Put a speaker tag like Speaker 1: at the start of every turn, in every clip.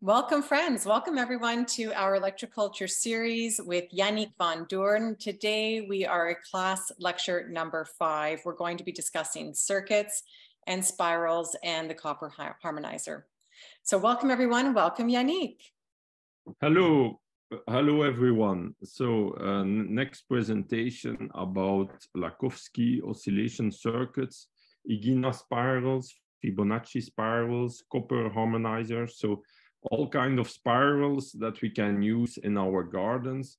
Speaker 1: Welcome, friends. Welcome, everyone, to our Electroculture series with Yannick Van Doorne. Today, we are at class lecture number 5. We're going to be discussing circuits and spirals and the copper harmonizer. So welcome, everyone. Welcome, Yannick.
Speaker 2: Hello. Hello, everyone. So next presentation about Lakowski oscillation circuits, Ighina spirals, Fibonacci spirals, copper harmonizers. So all kind of spirals that we can use in our gardens.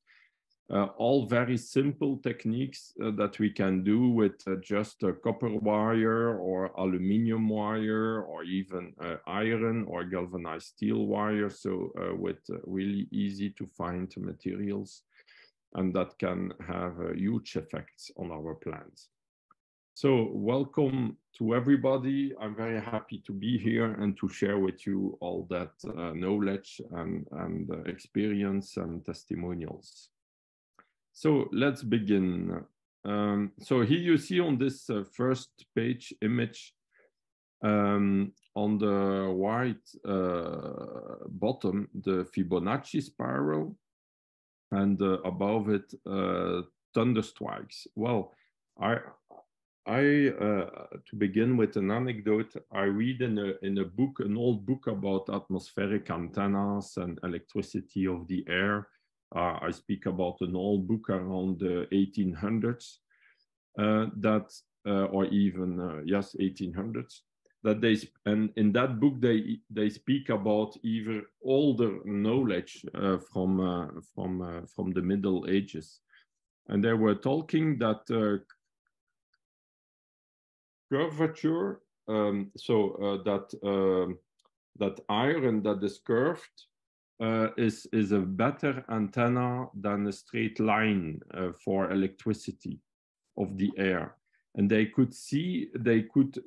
Speaker 2: All very simple techniques that we can do with just a copper wire or aluminum wire or even iron or galvanized steel wire. So with really easy to find materials, and that can have huge effects on our plants. So welcome to everybody. I'm very happy to be here and to share with you all that knowledge and experience and testimonials. So let's begin. So here you see on this first page image on the white bottom, the Fibonacci spiral, and above it, thunder strikes. Well, to begin with an anecdote, I read in a book, an old book about atmospheric antennas and electricity of the air. I speak about an old book around the 1800s, or even, yes, 1800s, and in that book, they speak about even older knowledge from the Middle Ages. And they were talking that curvature, that iron that is curved is a better antenna than a straight line for electricity of the air. And they could see, they could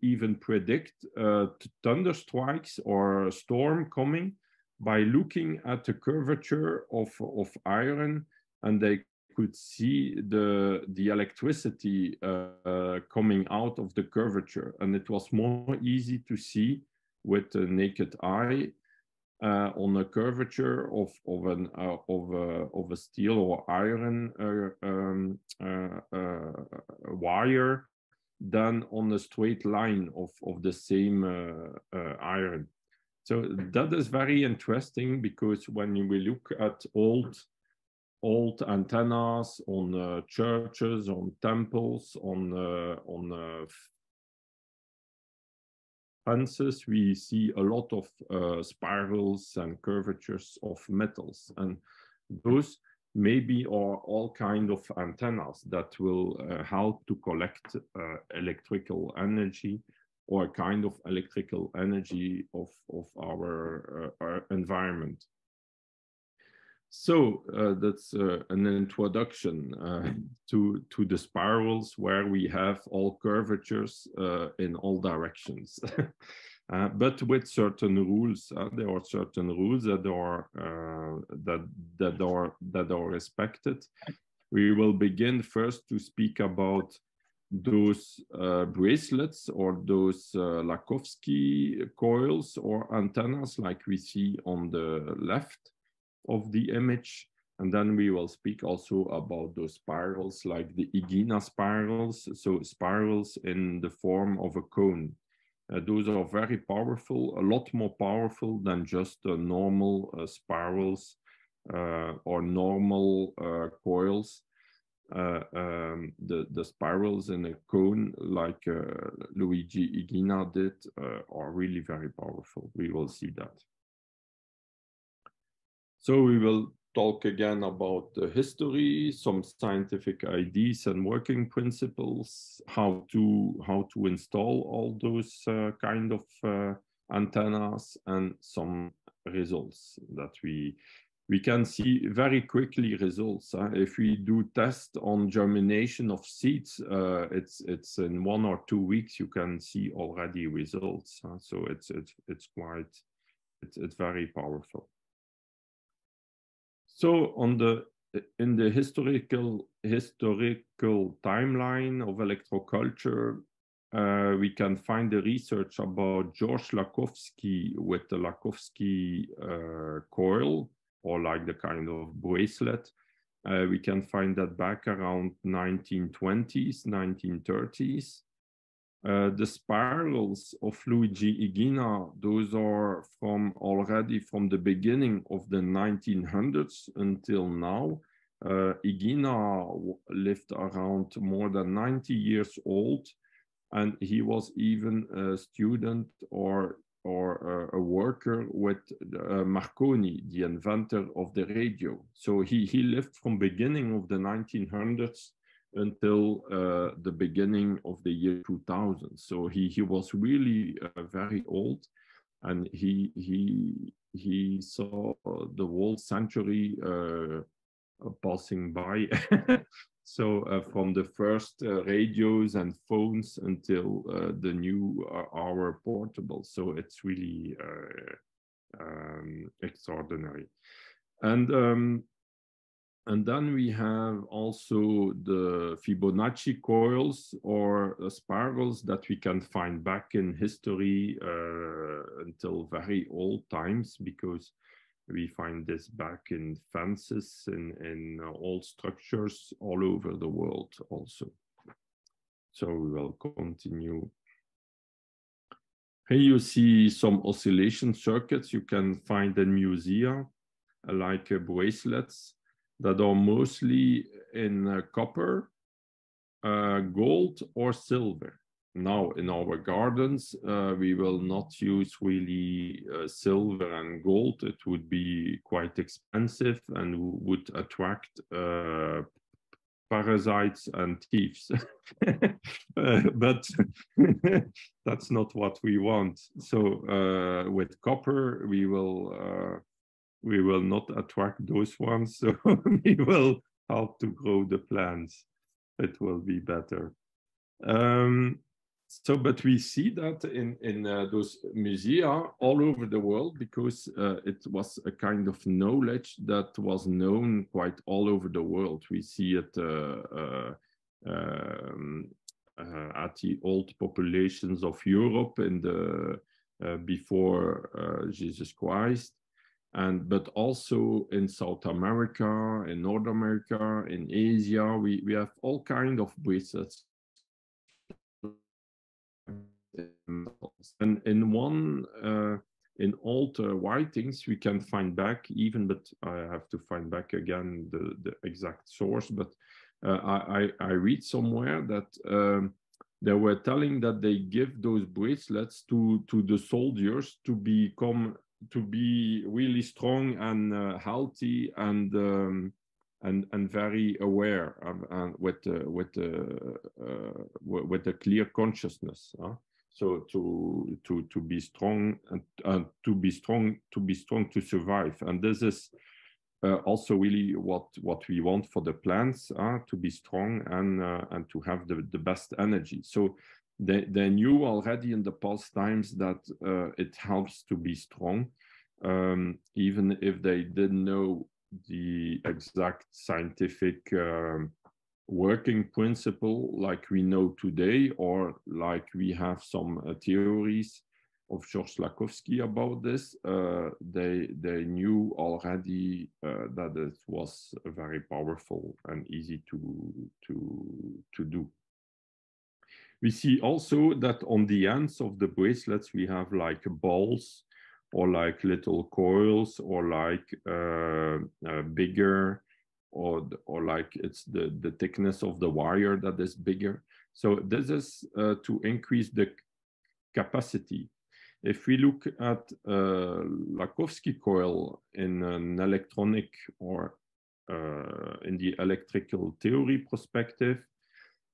Speaker 2: even predict thunder strikes or a storm coming by looking at the curvature of iron, and they could see the electricity coming out of the curvature. And it was more easy to see with the naked eye on a curvature of a steel or iron wire than on a straight line of the same iron. So that is very interesting, because when we look at old antennas on churches, on temples, on fences, we see a lot of spirals and curvatures of metals, and those maybe are all kind of antennas that will help to collect electrical energy, or kind of electrical energy of our environment. So that's an introduction to the spirals, where we have all curvatures in all directions, but with certain rules. There are certain rules that are respected. We will begin first to speak about those bracelets, or those Lakowski coils or antennas, like we see on the left of the image. And then we will speak also about those spirals, like the Ighina spirals, so spirals in the form of a cone. Those are very powerful, a lot more powerful than just normal spirals or normal coils. The spirals in a cone, like Luigi Ighina did, are really very powerful. We will see that. So we will talk again about the history, some scientific ideas and working principles, how to install all those kind of antennas, and some results that we can see very quickly results. If we do test on germination of seeds, it's in 1 or 2 weeks you can see already results. So it's very powerful. So in the historical timeline of electroculture, we can find the research about George Lakhovsky with the Lakhovsky coil, or like the kind of bracelet. We can find that back around 1920s, 1930s. The spirals of Luigi Ighina, those are already from the beginning of the 1900s until now. Ighina lived around more than 90 years old, and he was even a student or a worker with Marconi, the inventor of the radio. So he lived from beginning of the 1900s until the beginning of the year 2000. So he was really very old, and he saw the whole century passing by. So from the first radios and phones until the new hour portable. So it's really extraordinary. And then we have also the Fibonacci coils, or spirals, that we can find back in history until very old times, because we find this back in fences, in old structures all over the world also. So we will continue. Here you see some oscillation circuits you can find in museum, like bracelets that are mostly in copper, gold, or silver. Now, in our gardens, we will not use really silver and gold. It would be quite expensive and would attract parasites and thieves. But that's not what we want. So with copper, we will not attract those ones. So we will help to grow the plants. It will be better. But we see that in those musea all over the world, because it was a kind of knowledge that was known quite all over the world. We see it at the old populations of Europe in the before Jesus Christ, but also in South America, in North America, in Asia. We have all kinds of bracelets. And in old writings we can find back even, but I have to find back again the exact source, but I read somewhere that they were telling that they give those bracelets to the soldiers to be really strong and healthy and very aware with a clear consciousness. So to be strong and to be strong to survive. And this is also really what we want for the plants, to be strong and to have the best energy. So they knew already in the past times that it helps to be strong, even if they didn't know the exact scientific working principle like we know today, or like we have some theories of George Lakhovsky about this. They knew already that it was very powerful and easy to do. We see also that on the ends of the bracelets we have like balls, or like little coils, or like bigger, or like it's the thickness of the wire that is bigger. So this is to increase the capacity. If we look at Lakhovsky coil in an electronic or in the electrical theory perspective,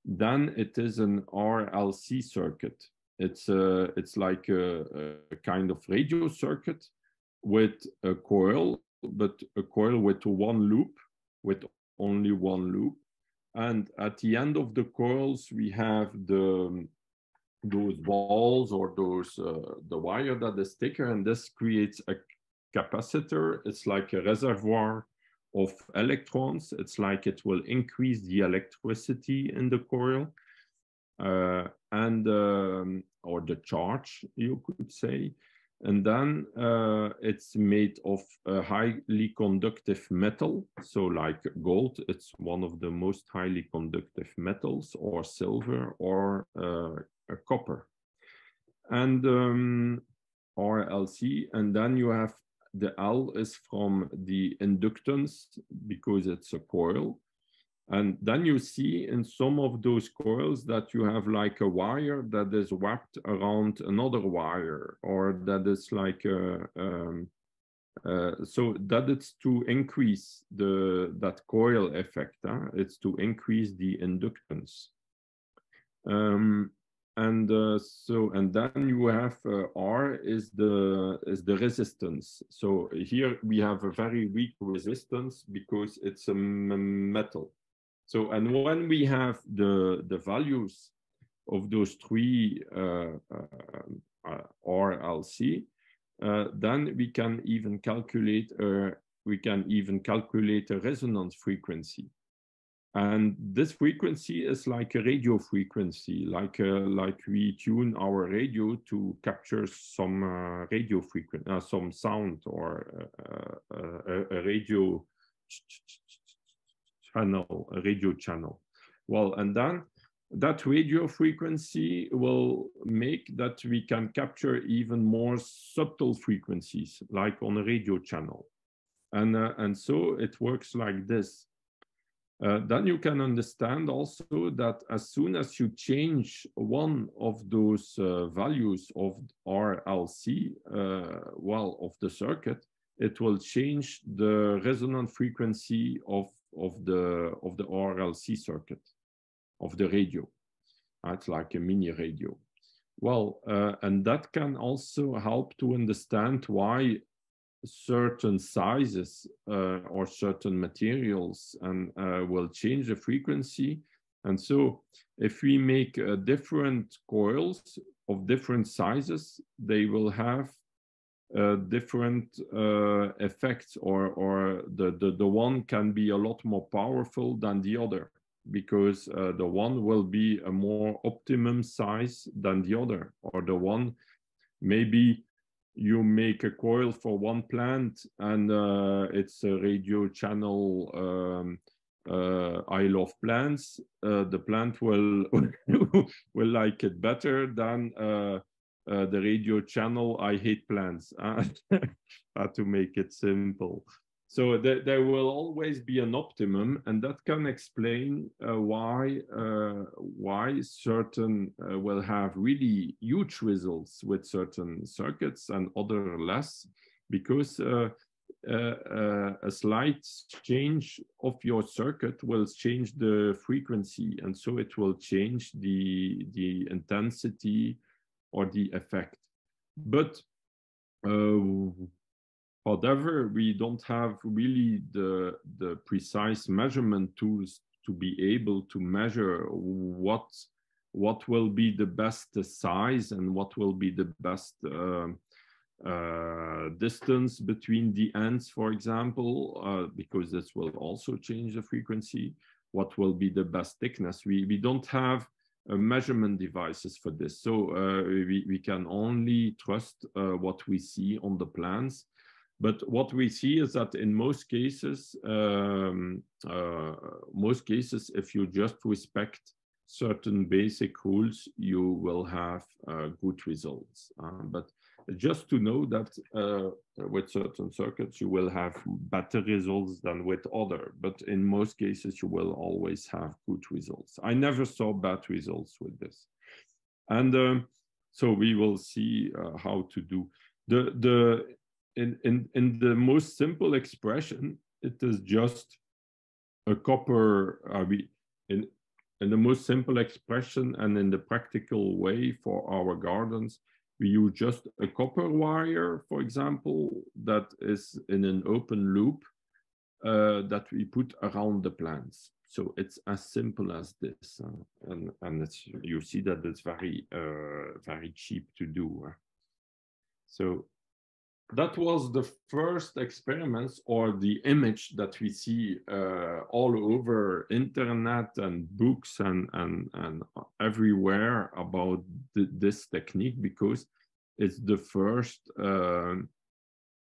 Speaker 2: then it is an RLC circuit. It's like a kind of radio circuit with a coil, but a coil with one loop, with only one loop. And at the end of the coils, we have those balls, or those the wire that is thicker, and this creates a capacitor. It's like a reservoir of electrons. It's like it will increase the electricity in the coil. or the charge, you could say. And then it's made of a highly conductive metal. So like gold, it's one of the most highly conductive metals, or silver, or copper. And RLC, and then you have the L is from the inductance, because it's a coil. And then you see in some of those coils that you have like a wire that is wrapped around another wire, or that is like so that it's to increase that coil effect. It's to increase the inductance. And then you have R is the resistance. So here we have a very weak resistance because it's a metal. So, and when we have the values of those three RLC, then we can even calculate a resonance frequency. And this frequency is like a radio frequency, like we tune our radio to capture some radio frequency, some sound, or a radio channel, a radio channel. Well, and then that radio frequency will make that we can capture even more subtle frequencies, like on a radio channel. And so it works like this. Then you can understand also that as soon as you change one of those values of RLC, of the circuit, it will change the resonant frequency of the RLC circuit, of the radio. It's like a mini radio. Well, and that can also help to understand why certain sizes or certain materials will change the frequency. And so if we make different coils of different sizes, they will have different effects, or the one can be a lot more powerful than the other, because the one will be a more optimum size than the other, or the one, maybe you make a coil for one plant and it's a radio channel, I love plants, the plant will will like it better than the radio channel I hate plants, to make it simple. So there will always be an optimum, and that can explain why certain will have really huge results with certain circuits and other less, because a slight change of your circuit will change the frequency, and so it will change the intensity or the effect. But however, we don't have really the precise measurement tools to be able to measure what will be the best size and what will be the best distance between the ends, for example, because this will also change the frequency. What will be the best thickness? We don't have measurement devices for this, so we can only trust what we see on the plans. But what we see is that in most cases, if you just respect certain basic rules, you will have good results. But just to know that with certain circuits, you will have better results than with other. But in most cases, you will always have good results. I never saw bad results with this. And so we will see how to do. In the most simple expression, it is just a copper, in the most simple expression and in the practical way for our gardens, we use just a copper wire, for example, that is in an open loop that we put around the plants. So it's as simple as this. And it's, you see that it's very cheap to do. So that was the first experiments or the image that we see all over internet and books and everywhere about this technique, because it's the first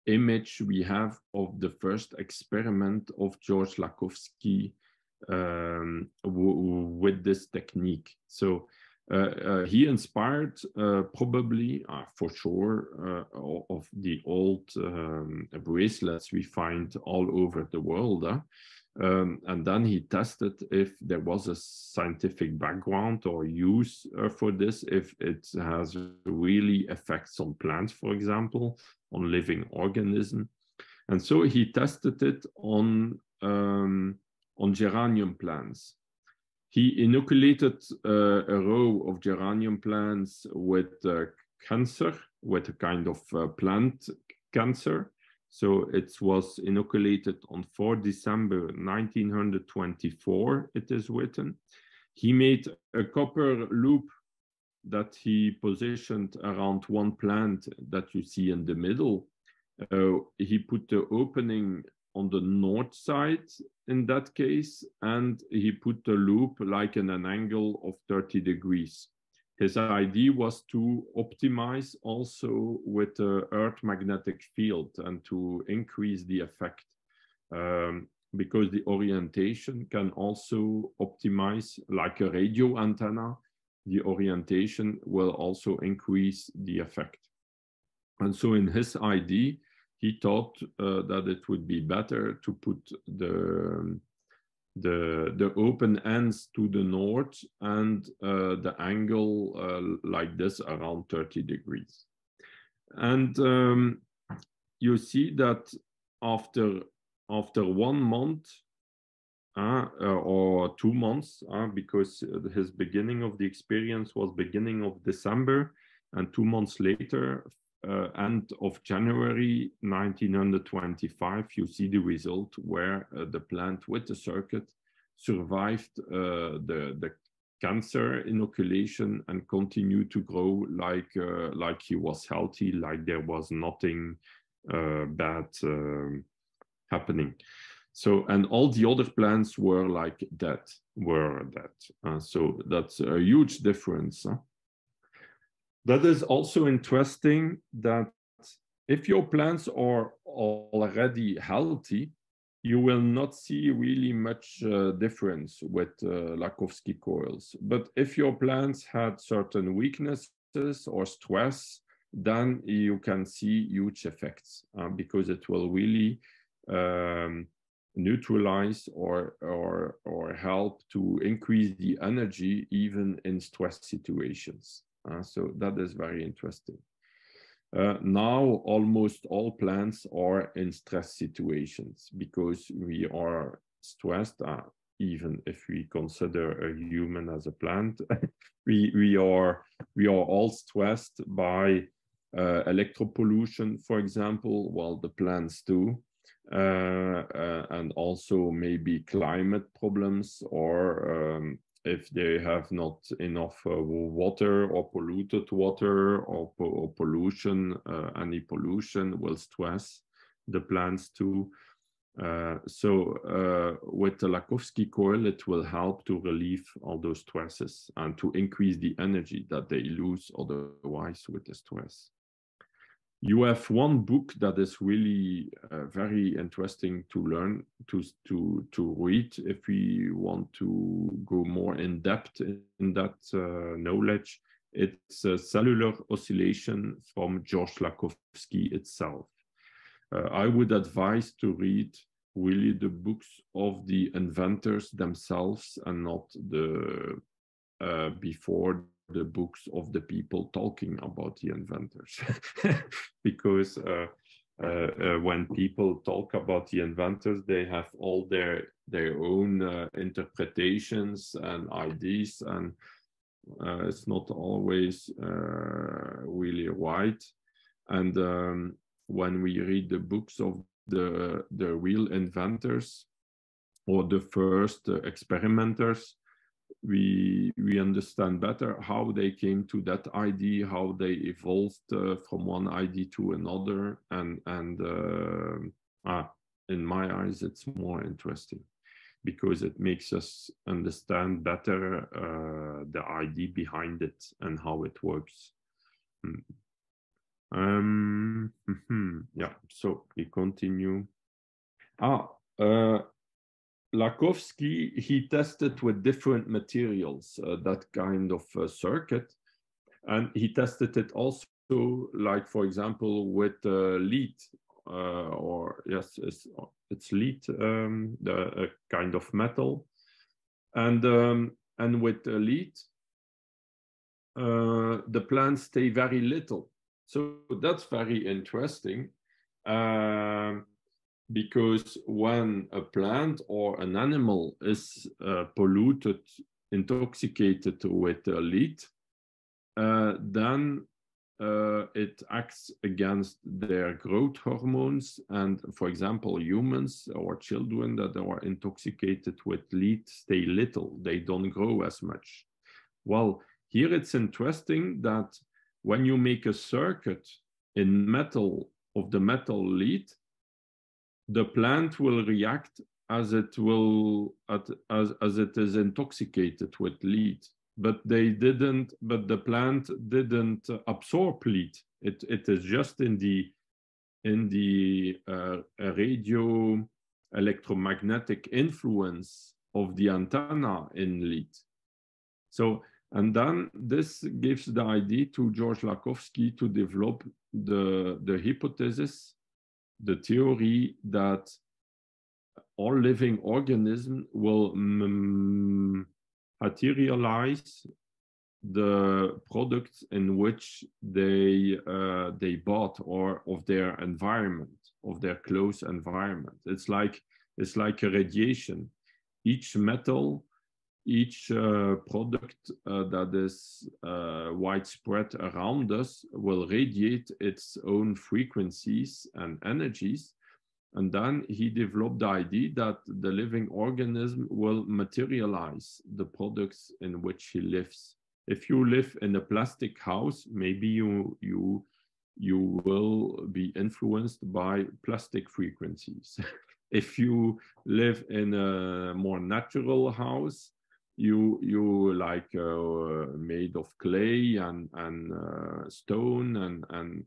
Speaker 2: image we have of the first experiment of George Lakhovsky with this technique. So he inspired probably, for sure, of the old bracelets we find all over the world. And then he tested if there was a scientific background or use for this, if it has really effects on plants, for example, on living organisms. And so he tested it on geranium plants. He inoculated a row of geranium plants with cancer, with a kind of plant cancer. So it was inoculated on 4 December 1924, it is written. He made a copper loop that he positioned around one plant that you see in the middle. He put the opening on the north side in that case, and he put the loop like in an angle of 30 degrees. His idea was to optimize also with the Earth magnetic field and to increase the effect, because the orientation can also optimize, like a radio antenna. The orientation will also increase the effect. And so in his idea, he thought that it would be better to put the open ends to the north and the angle like this around 30 degrees. And you see that after 1 month or 2 months, because his beginning of the experience was beginning of December, and 2 months later, end of January 1925, you see the result where the plant with the circuit survived the cancer inoculation and continued to grow like he was healthy, like there was nothing bad happening. So, and all the other plants were like dead, so that's a huge difference. That is also interesting, that if your plants are already healthy, you will not see really much difference with Lakhovsky coils. But if your plants had certain weaknesses or stress, then you can see huge effects because it will really neutralize or help to increase the energy even in stress situations. So that is very interesting. Now almost all plants are in stress situations because we are stressed, even if we consider a human as a plant. we are all stressed by electropollution, for example, while the plants do. And also maybe climate problems, or if they have not enough water or polluted water or pollution, any pollution will stress the plants too. So with the Lakhovsky coil, it will help to relieve all those stresses and to increase the energy that they lose otherwise with the stress. You have one book that is really very interesting to learn, to read if we want to go more in depth in that knowledge. It's a Cellular Oscillation from George Lakhovsky itself. I would advise to read really the books of the inventors themselves and not the before the books of the people talking about the inventors. Because when people talk about the inventors, they have all their own interpretations and ideas, and it's not always really right. And when we read the books of the real inventors or the first experimenters, we understand better how they came to that idea, how they evolved from one idea to another, and in my eyes, it's more interesting because it makes us understand better the idea behind it and how it works. Yeah, so we continue. Lakowski, he tested with different materials, that kind of circuit. And he tested it also, like, for example, with lead, or yes, it's lead, the kind of metal. And with lead, the plants stay very little. So that's very interesting. Because when a plant or an animal is polluted, intoxicated with lead, then it acts against their growth hormones. And for example, humans or children that are intoxicated with lead stay little, they don't grow as much. Well, here it's interesting that when you make a circuit in metal of the metal lead, the plant will react as it is intoxicated with lead, but the plant didn't absorb lead. It is just in the radio electromagnetic influence of the antenna in lead. So, and then this gives the idea to George Lakowski to develop the hypothesis, the theory that all living organisms will materialize the products in which they bought, or of their environment, of their close environment. It's like a radiation. Each metal, each product that is widespread around us will radiate its own frequencies and energies. And then he developed the idea that the living organism will materialize the products in which he lives. If you live in a plastic house, maybe you will be influenced by plastic frequencies. If you live in a more natural house, you like made of clay and stone and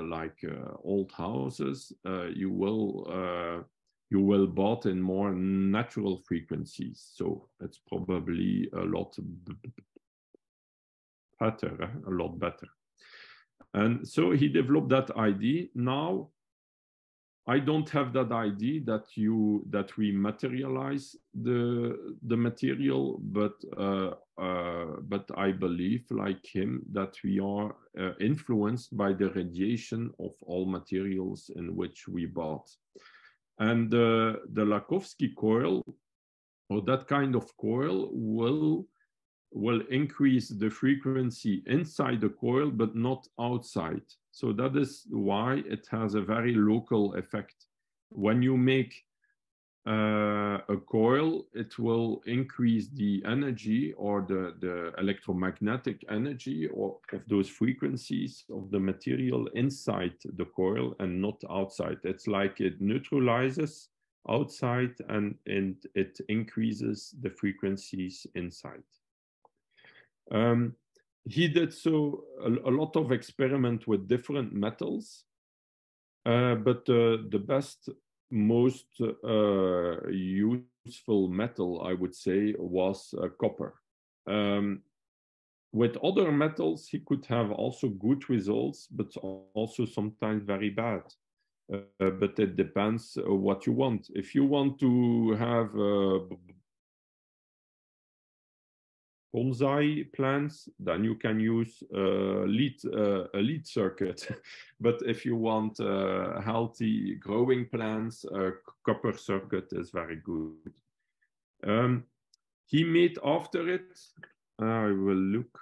Speaker 2: like old houses, you will bought in more natural frequencies. So it's probably a lot better. And so he developed that idea. Now, I don't have that idea that we materialize the material, but I believe, like him, that we are influenced by the radiation of all materials in which we bought. And the Lakowski coil, or that kind of coil, will increase the frequency inside the coil, but not outside. So that is why it has a very local effect. When you make a coil, it will increase the energy, or the electromagnetic energy of those frequencies of the material inside the coil and not outside. It's like it neutralizes outside and it increases the frequencies inside. He did a lot of experiment with different metals, but the best, most useful metal, I would say, was copper. With other metals, he could have also good results, but also sometimes very bad. But it depends what you want. If you want to have bonsai plants, then you can use a lead circuit. But if you want healthy growing plants, copper circuit is very good. He made after it, I will look,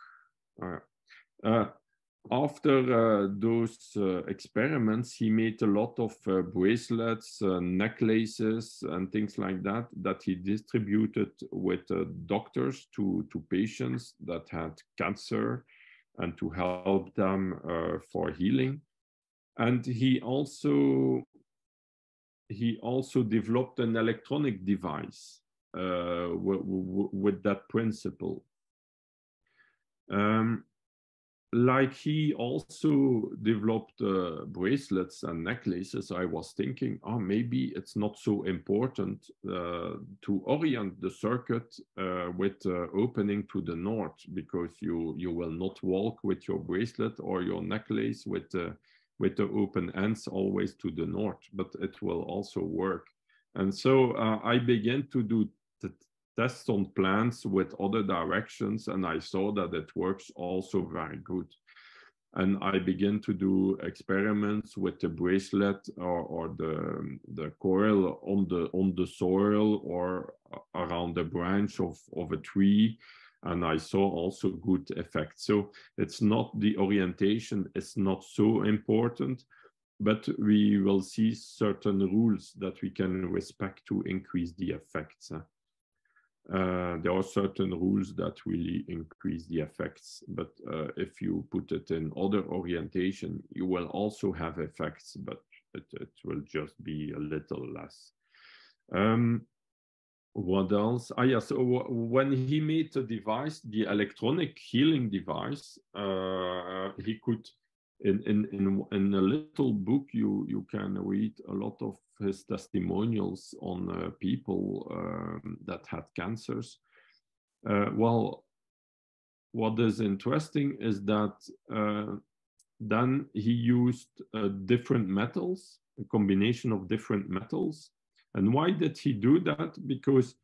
Speaker 2: after those experiments, he made a lot of bracelets, necklaces, and things like that, that he distributed with doctors to patients that had cancer and to help them for healing. And he also developed an electronic device with that principle. Like he also developed bracelets and necklaces, I was thinking, oh, maybe it's not so important to orient the circuit with opening to the north, because you will not walk with your bracelet or your necklace with the open ends always to the north, but it will also work. And so I began to do tests on plants with other directions, and I saw that it works also very good. And I began to do experiments with the bracelet or the coil on the soil or around the branch of a tree, and I saw also good effects. So it's not, the orientation is not so important, but we will see certain rules that we can respect to increase the effects. There are certain rules that really increase the effects, but if you put it in other orientation, you will also have effects, but it will just be a little less. What else? Ah, yeah, so when he made the device, the electronic healing device, he could, in a little book, you can read a lot of his testimonials on people that had cancers. Well, what is interesting is that then he used different metals, a combination of different metals. And why did he do that? Because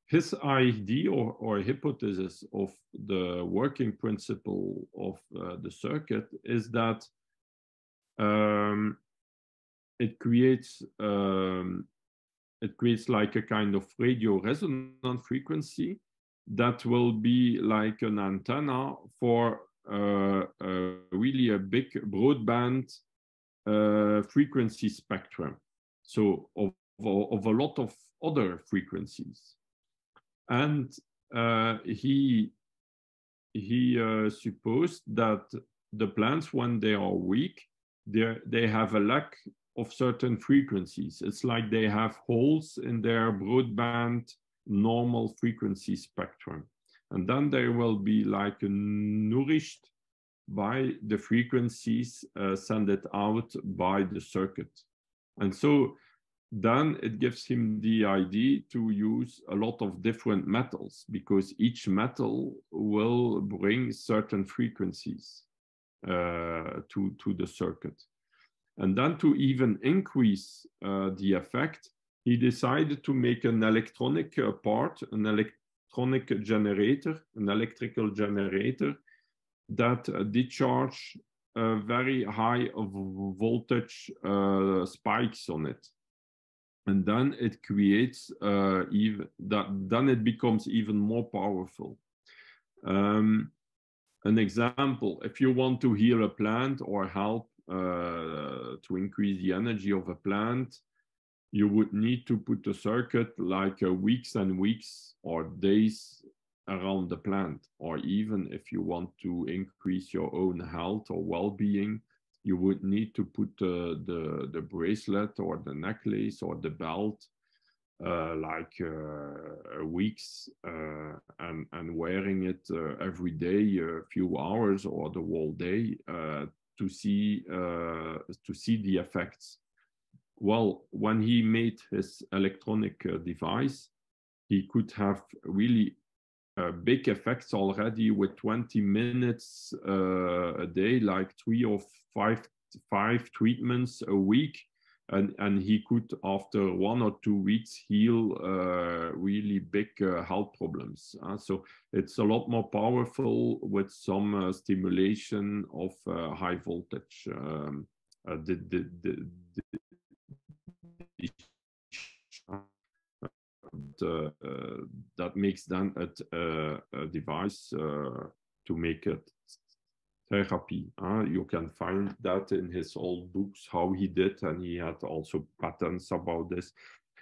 Speaker 2: his idea or hypothesis of the working principle of the circuit is that it creates like a kind of radio resonant frequency that will be like an antenna for really a big broadband frequency spectrum. So of a lot of other frequencies. And he supposed that the plants, when they are weak, they have a lack of certain frequencies. It's like they have holes in their broadband normal frequency spectrum. And then they will be like nourished by the frequencies sent out by the circuit. And so then it gives him the idea to use a lot of different metals, because each metal will bring certain frequencies to the circuit. And then to even increase the effect, he decided to make an electronic part, an electronic generator, an electrical generator that discharge very high voltage spikes on it. And then it creates then it becomes even more powerful. An example, if you want to heal a plant or help to increase the energy of a plant, you would need to put a circuit like weeks and weeks or days around the plant. Or even if you want to increase your own health or well-being, you would need to put the bracelet or the necklace or the belt weeks and wearing it every day, a few hours or the whole day to see the effects. Well, when he made his electronic device, he could have really big effects already with 20 minutes a day, like 3 or 5 treatments a week. And he could, after 1 or 2 weeks, heal really big health problems. So it's a lot more powerful with some stimulation of high voltage. That makes then a device to make it therapy. You can find that in his old books, how he did, and he had also patents about this.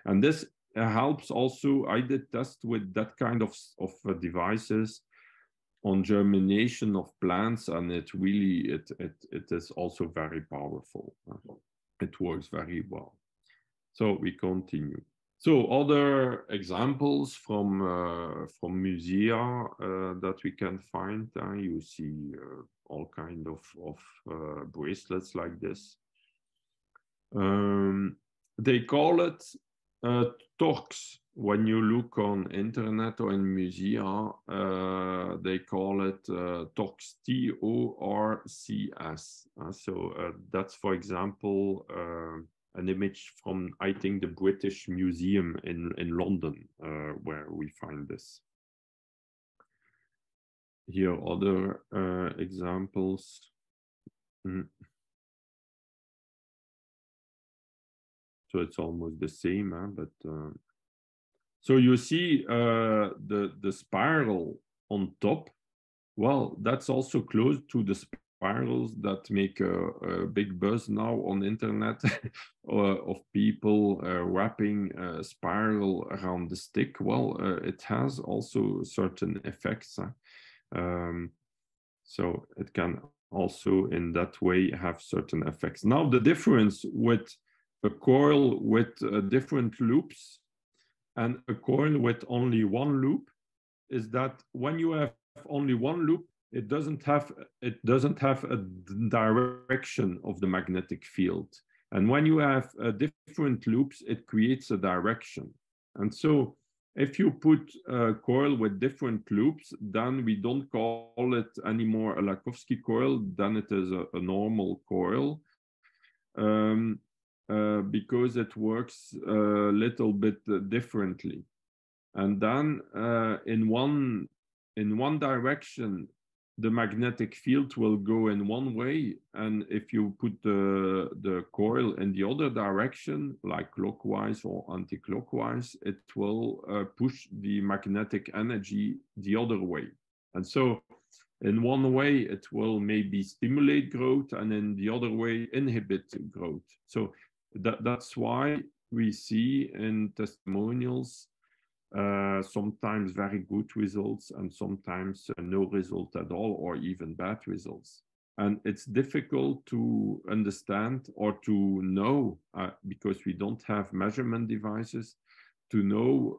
Speaker 2: And this helps also. I did test with that kind of devices on germination of plants, and it really, it is also very powerful. It works very well. So we continue. So other examples from musea that we can find. You see all kind of bracelets like this. They call it torcs. When you look on internet or in musea, they call it torcs, T-O-R-C-S. So that's, for example, an image from, I think, the British Museum in London, where we find this. Here, other examples. So it's almost the same, but so you see the spiral on top. Well, that's also close to the spirals that make a big buzz now on the internet of people wrapping a spiral around the stick. Well, it has also certain effects. So it can also in that way have certain effects. Now the difference with a coil with different loops and a coil with only one loop is that when you have only one loop, it doesn't have a direction of the magnetic field. And when you have different loops, it creates a direction. And so if you put a coil with different loops, then we don't call it anymore a Lakowski coil, then it is a normal coil. Because it works a little bit differently. And then in one direction, the magnetic field will go in one way. And if you put the coil in the other direction, like clockwise or anti-clockwise, it will push the magnetic energy the other way. And so in one way, it will maybe stimulate growth, and in the other way, inhibit growth. So that's why we see in testimonials sometimes very good results and sometimes no result at all, or even bad results. And it's difficult to understand or to know, because we don't have measurement devices, to know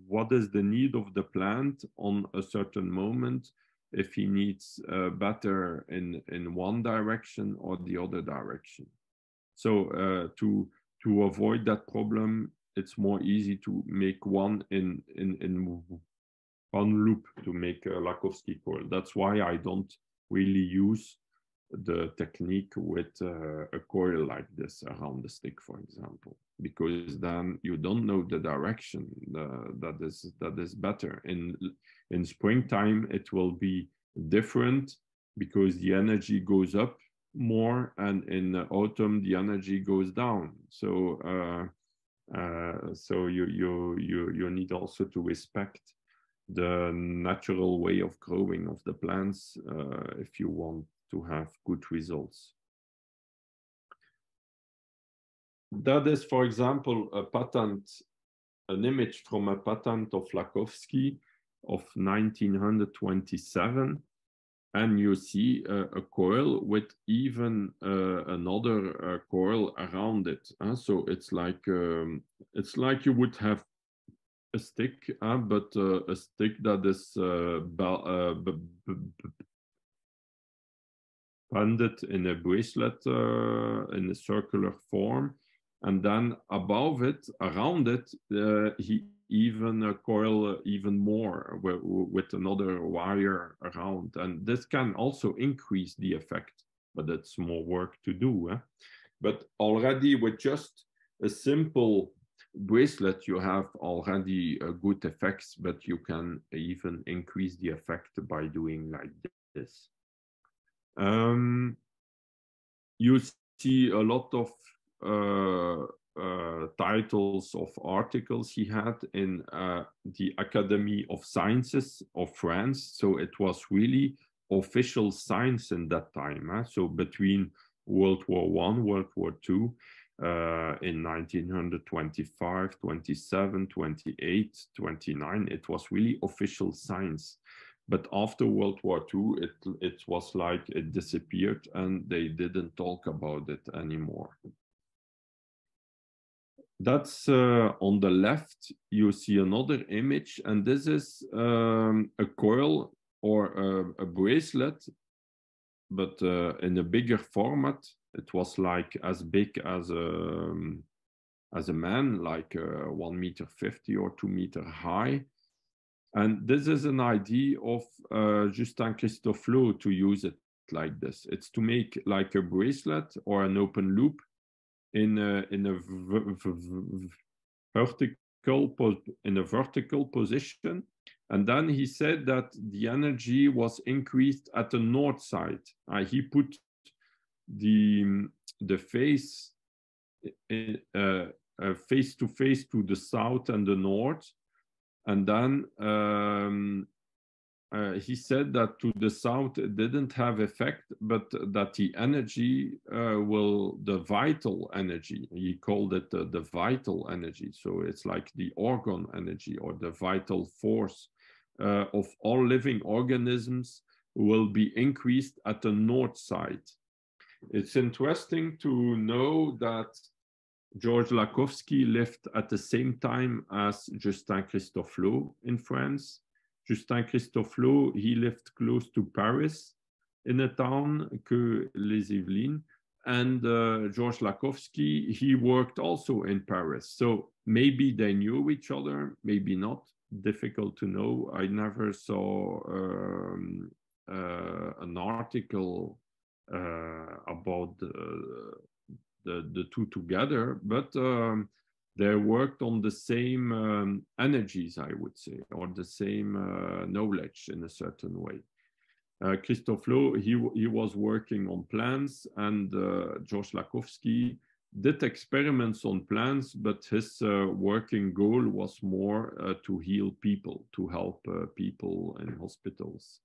Speaker 2: what is the need of the plant on a certain moment, if he needs better in one direction or the other direction. So to avoid that problem, it's more easy to make one in one loop to make a Lakowski coil. That's why I don't really use the technique with a coil like this around the stick, for example, because then you don't know the direction that is better. In springtime, it will be different because the energy goes up more, and in autumn the energy goes down. So so you need also to respect the natural way of growing of the plants if you want to have good results. That is, for example, a patent, an image from a patent of Lakowski of 1927. And you see a coil with even another coil around it. So it's like you would have a stick, but a stick that is banded in a bracelet in a circular form, and then above it, around it, he even coil even more with another wire around, and this can also increase the effect, but it's more work to do. But already with just a simple bracelet, you have already good effects, but you can even increase the effect by doing like this. You see a lot of titles of articles he had in the Academy of Sciences of France. So it was really official science in that time. So between World War I, World War II, in 1925, 27, 28, 29, it was really official science. But after World War II, it was like it disappeared and they didn't talk about it anymore. That's on the left, you see another image, and this is a coil or a bracelet, but in a bigger format. It was like as big as a man, like 1.50 meters or 2 meters high. And this is an idea of Justin Christophe Low to use it like this. It's to make like a bracelet or an open loop in a vertical position. And then he said that the energy was increased at the north side. He put the face face to face to the south and the north. And then he said that to the south it didn't have effect, but that the energy the vital energy, he called it the vital energy. So it's like the organ energy or the vital force of all living organisms will be increased at the north side. It's interesting to know that Georges Lakhovsky lived at the same time as Justin Christophe Low in France. Justin Christophe Low, he lived close to Paris in a town, les-Yvelines. And Georges Lakhovsky, he worked also in Paris. So maybe they knew each other, maybe not. Difficult to know. I never saw an article about the two together, but they worked on the same energies, I would say, or the same knowledge in a certain way. Christophe Low, he was working on plants, and Georges Lakhovsky did experiments on plants, but his working goal was more to heal people, to help people in hospitals.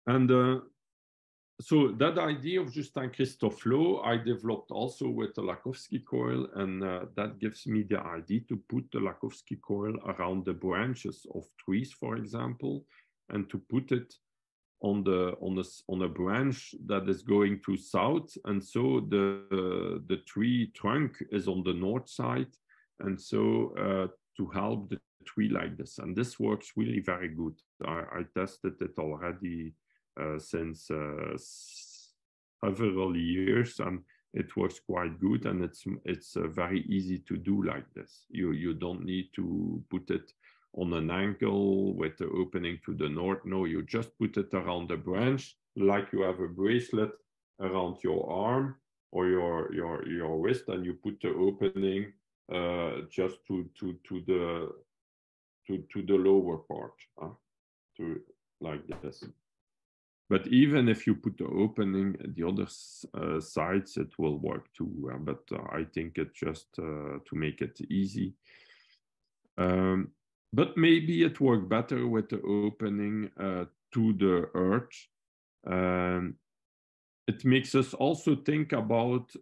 Speaker 2: And so that idea of Justin Christophe Low, I developed also with the Lakhovsky coil, and that gives me the idea to put the Lakhovsky coil around the branches of trees, for example, and to put it on a branch that is going to south, and so the tree trunk is on the north side, and so to help the tree like this. And this works really very good. I tested it already since several years, and it works quite good, and it's very easy to do like this. You don't need to put it on an angle with the opening to the north. No, you just put it around the branch, like you have a bracelet around your arm or your wrist, and you put the opening just to the lower part, like this. But even if you put the opening at the other sides, it will work too. But I think it's just to make it easy. But maybe it worked better with the opening to the earth. It makes us also think about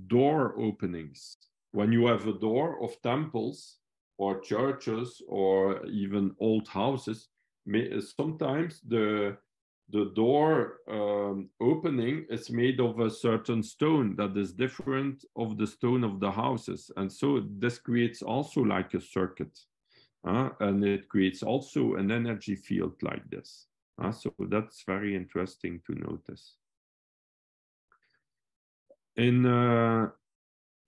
Speaker 2: door openings. When you have a door of temples or churches or even old houses, sometimes the door opening is made of a certain stone that is different of the stone of the houses. And so this creates also like a circuit. And it creates also an energy field like this. So that's very interesting to notice. In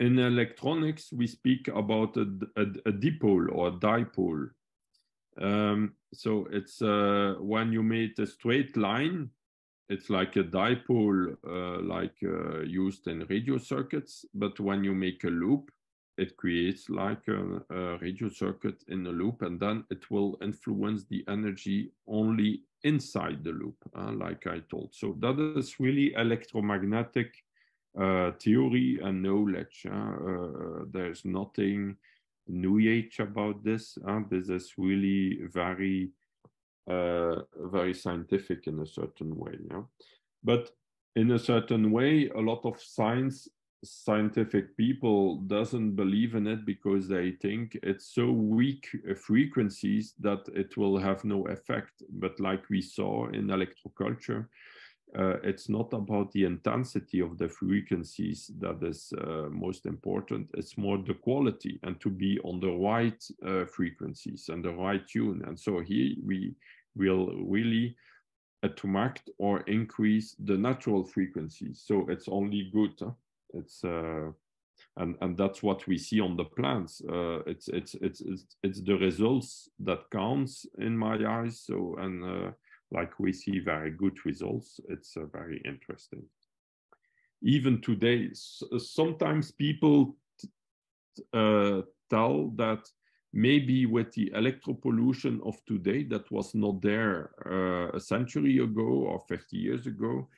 Speaker 2: electronics, we speak about a dipole or a dipole. So it's when you made a straight line, it's like a dipole used in radio circuits. But when you make a loop, it creates like a radio circuit in a loop, and then it will influence the energy only inside the loop, like I told. So that is really electromagnetic theory and knowledge. There's nothing new age about this. This is really very very scientific in a certain way. Yeah? But in a certain way, a lot of scientific people doesn't believe in it because they think it's so weak frequencies that it will have no effect. But like we saw in electroculture, it's not about the intensity of the frequencies that is most important. It's more the quality and to be on the right frequencies and the right tune. And so here we will really attract or increase the natural frequencies. So it's only good. Huh? It's and that's what we see on the plants. It's the results that counts in my eyes. So like we see very good results. It's very interesting. Even today, sometimes people tell that maybe with the electropollution of today that was not there a century ago or 50 years ago,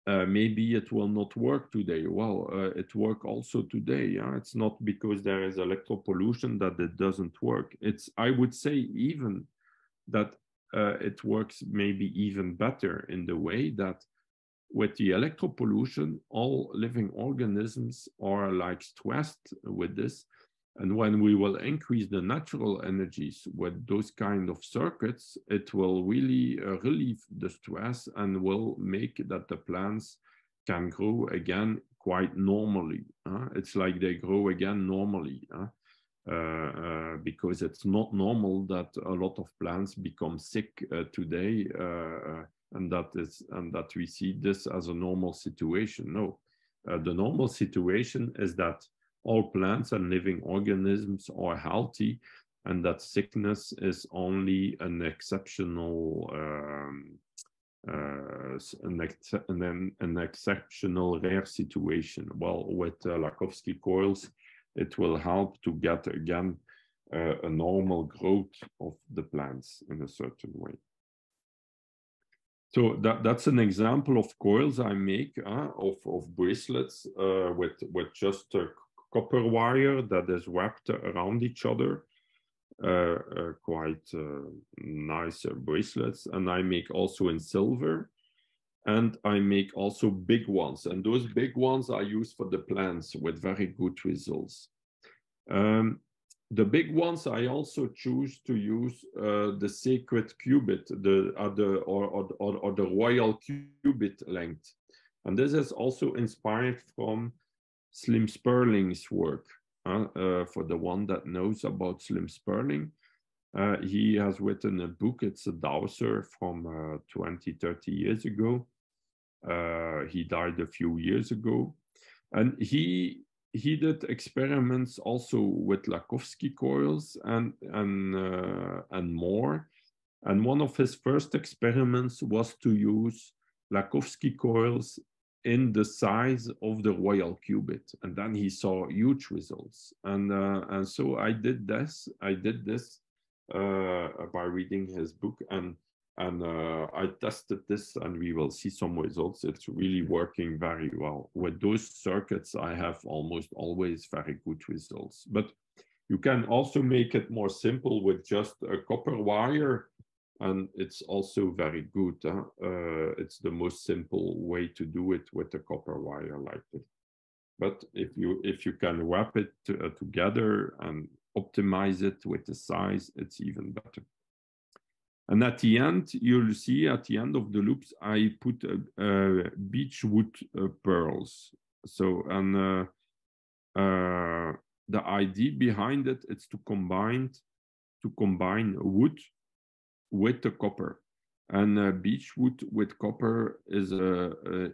Speaker 2: maybe it will not work today. Well, it works also today. Yeah? It's not because there is electropollution that it doesn't work. I would say even that it works maybe even better in the way that with the electropollution, all living organisms are like stressed with this. And when we will increase the natural energies with those kind of circuits, it will really relieve the stress and will make that the plants can grow again quite normally. It's like they grow again normally. Because it's not normal that a lot of plants become sick today, and that we see this as a normal situation. No, the normal situation is that all plants and living organisms are healthy, and that sickness is only an exceptional an exceptional rare situation. Well, with Lakowski coils, it will help to get again a normal growth of the plants in a certain way. So that's an example of coils I make of bracelets with just a copper wire that is wrapped around each other. Quite nice bracelets, and I make also in silver, and I make also big ones, and those big ones I use for the plants with very good results. The big ones I also choose to use the sacred cubit, or the royal cubit length, and this is also inspired from Slim Sperling's work. For the one that knows about Slim Sperling, he has written a book. It's a dowser from 20-30 years ago. He died a few years ago, and he did experiments also with Lakowski coils and more. And one of his first experiments was to use Lakowski coils in the size of the royal cubit, and then he saw huge results. And so I did this by reading his book, and I tested this, and we will see some results. It's really working very well. With those circuits, I have almost always very good results. But you can also make it more simple with just a copper wire, and it's also very good. It's the most simple way to do it with a copper wire like this. But if you can wrap it together and optimize it with the size, it's even better. And at the end, you'll see at the end of the loops, I put beechwood pearls. So, and the idea behind it is to combine wood with the copper. And beechwood with copper is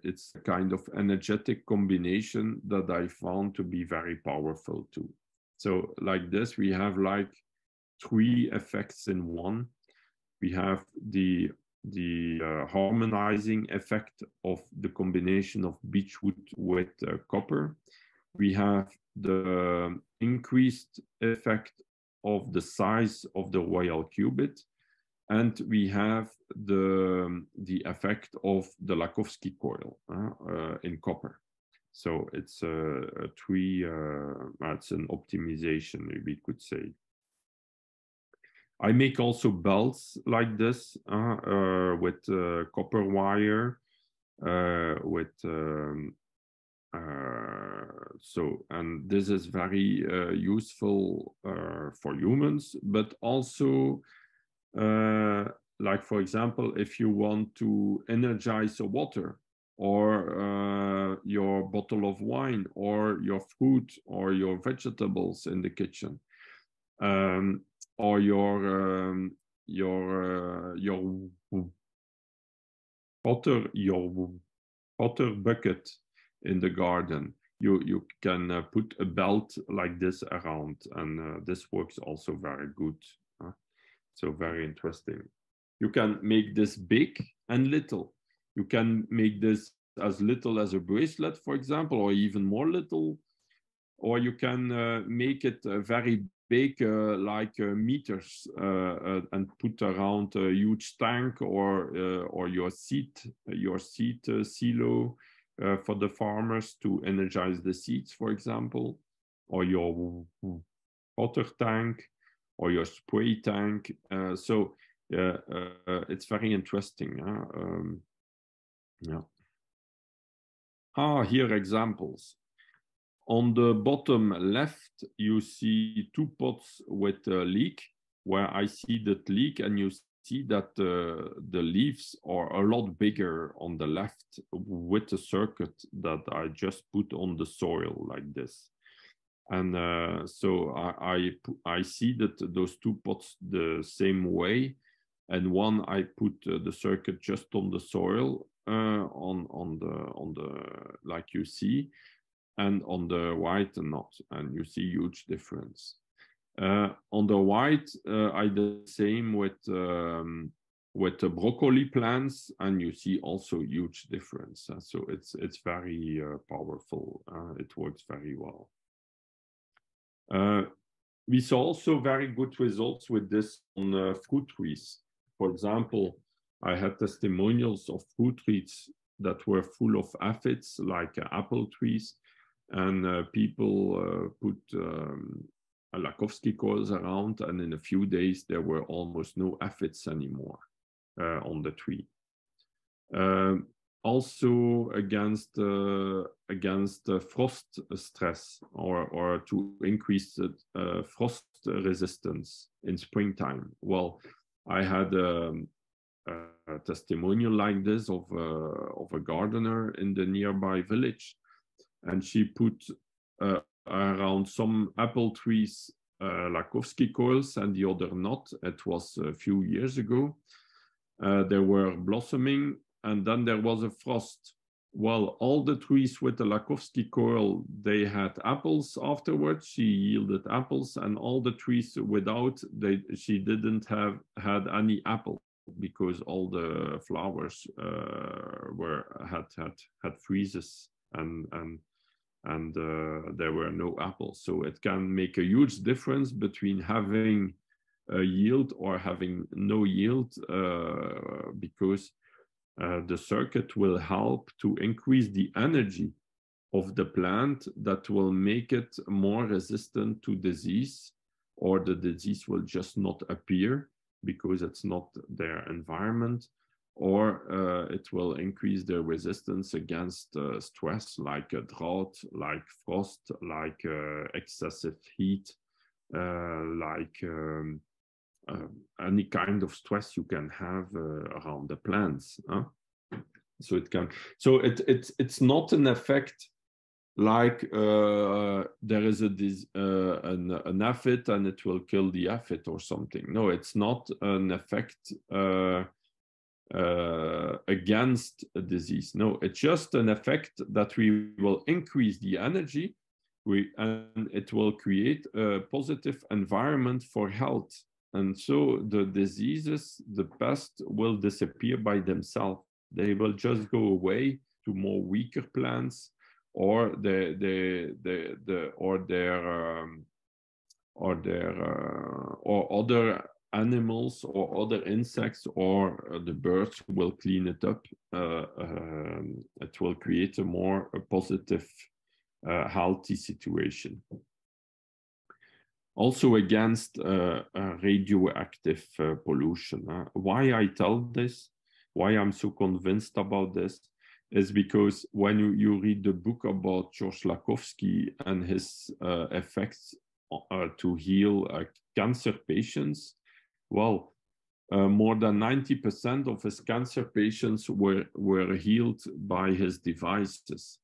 Speaker 2: it's a kind of energetic combination that I found to be very powerful too. So like this, we have like 3 effects in one. We have the harmonizing effect of the combination of beechwood with copper. We have the increased effect of the size of the royal cubit, and we have the effect of the Lakowski coil in copper. So it's it's an optimization, we could say. I make also belts like this with copper wire, and this is very useful for humans, but also like, for example, if you want to energize a water or your bottle of wine or your fruit or your vegetables in the kitchen, or your water bucket in the garden. You can put a belt like this around, and this works also very good. So very interesting. You can make this big and little. You can make this as little as a bracelet, for example, or even more little. Or you can make it very big, like meters, and put around a huge tank or your seed silo for the farmers to energize the seeds, for example, or your water tank or your spray tank. So it's very interesting. Yeah. Here examples. On the bottom left, you see two pots with a leek, where I see that leek, and you see that the leaves are a lot bigger on the left with a circuit that I just put on the soil like this. And so I see that those two pots the same way, and one I put the circuit just on the soil on the like you see, and on the white not, and you see huge difference. On the white, I did the same with the broccoli plants, and you see also huge difference. So it's very powerful. It works very well. We saw also very good results with this on fruit trees. For example, I had testimonials of fruit trees that were full of aphids, like apple trees, and people put Lakowski coils around, and in a few days there were almost no aphids anymore on the tree. Also against frost stress, or to increase the frost resistance in springtime. Well, I had a testimonial like this of a gardener in the nearby village, and she put around some apple trees Lakowski coils and the other not. It was a few years ago. They were blossoming, and then there was a frost. Well, all the trees with the Lakowski coil, they had apples afterwards. She yielded apples, and all the trees without, she didn't had any apple, because all the flowers had freezes, and there were no apples. So it can make a huge difference between having a yield or having no yield, because the circuit will help to increase the energy of the plant that will make it more resistant to disease, or the disease will just not appear because it's not their environment, or it will increase their resistance against stress, like a drought, like frost, like excessive heat, like any kind of stress you can have around the plants. So it can. So it's not an effect like there is an aphid and it will kill the aphid or something. No, it's not an effect against a disease. No, it's just an effect that we will increase the energy, and it will create a positive environment for health. And so the diseases, the pest, will disappear by themselves. They will just go away to more weaker plants, or or other animals or other insects, or the birds will clean it up. It will create a positive, healthy situation. also against radioactive pollution. Why I tell this, why I'm so convinced about this, is because when you read the book about George Lakhovsky and his effects to heal cancer patients, well, more than 90% of his cancer patients were healed by his devices.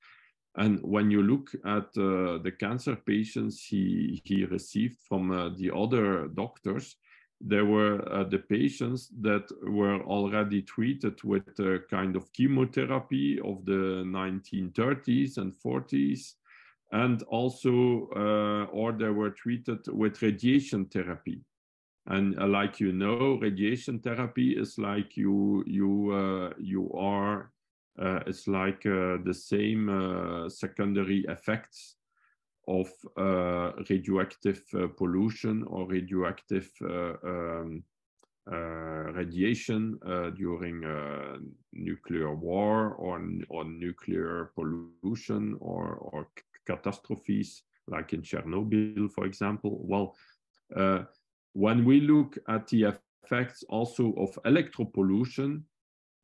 Speaker 2: And when you look at the cancer patients he received from the other doctors, there were the patients that were already treated with a kind of chemotherapy of the 1930s and 40s, and also, or they were treated with radiation therapy. And like you know, radiation therapy is like it's like the same secondary effects of radioactive pollution or radioactive radiation during nuclear war or nuclear pollution or catastrophes like in Chernobyl, for example. Well, when we look at the effects also of electropollution,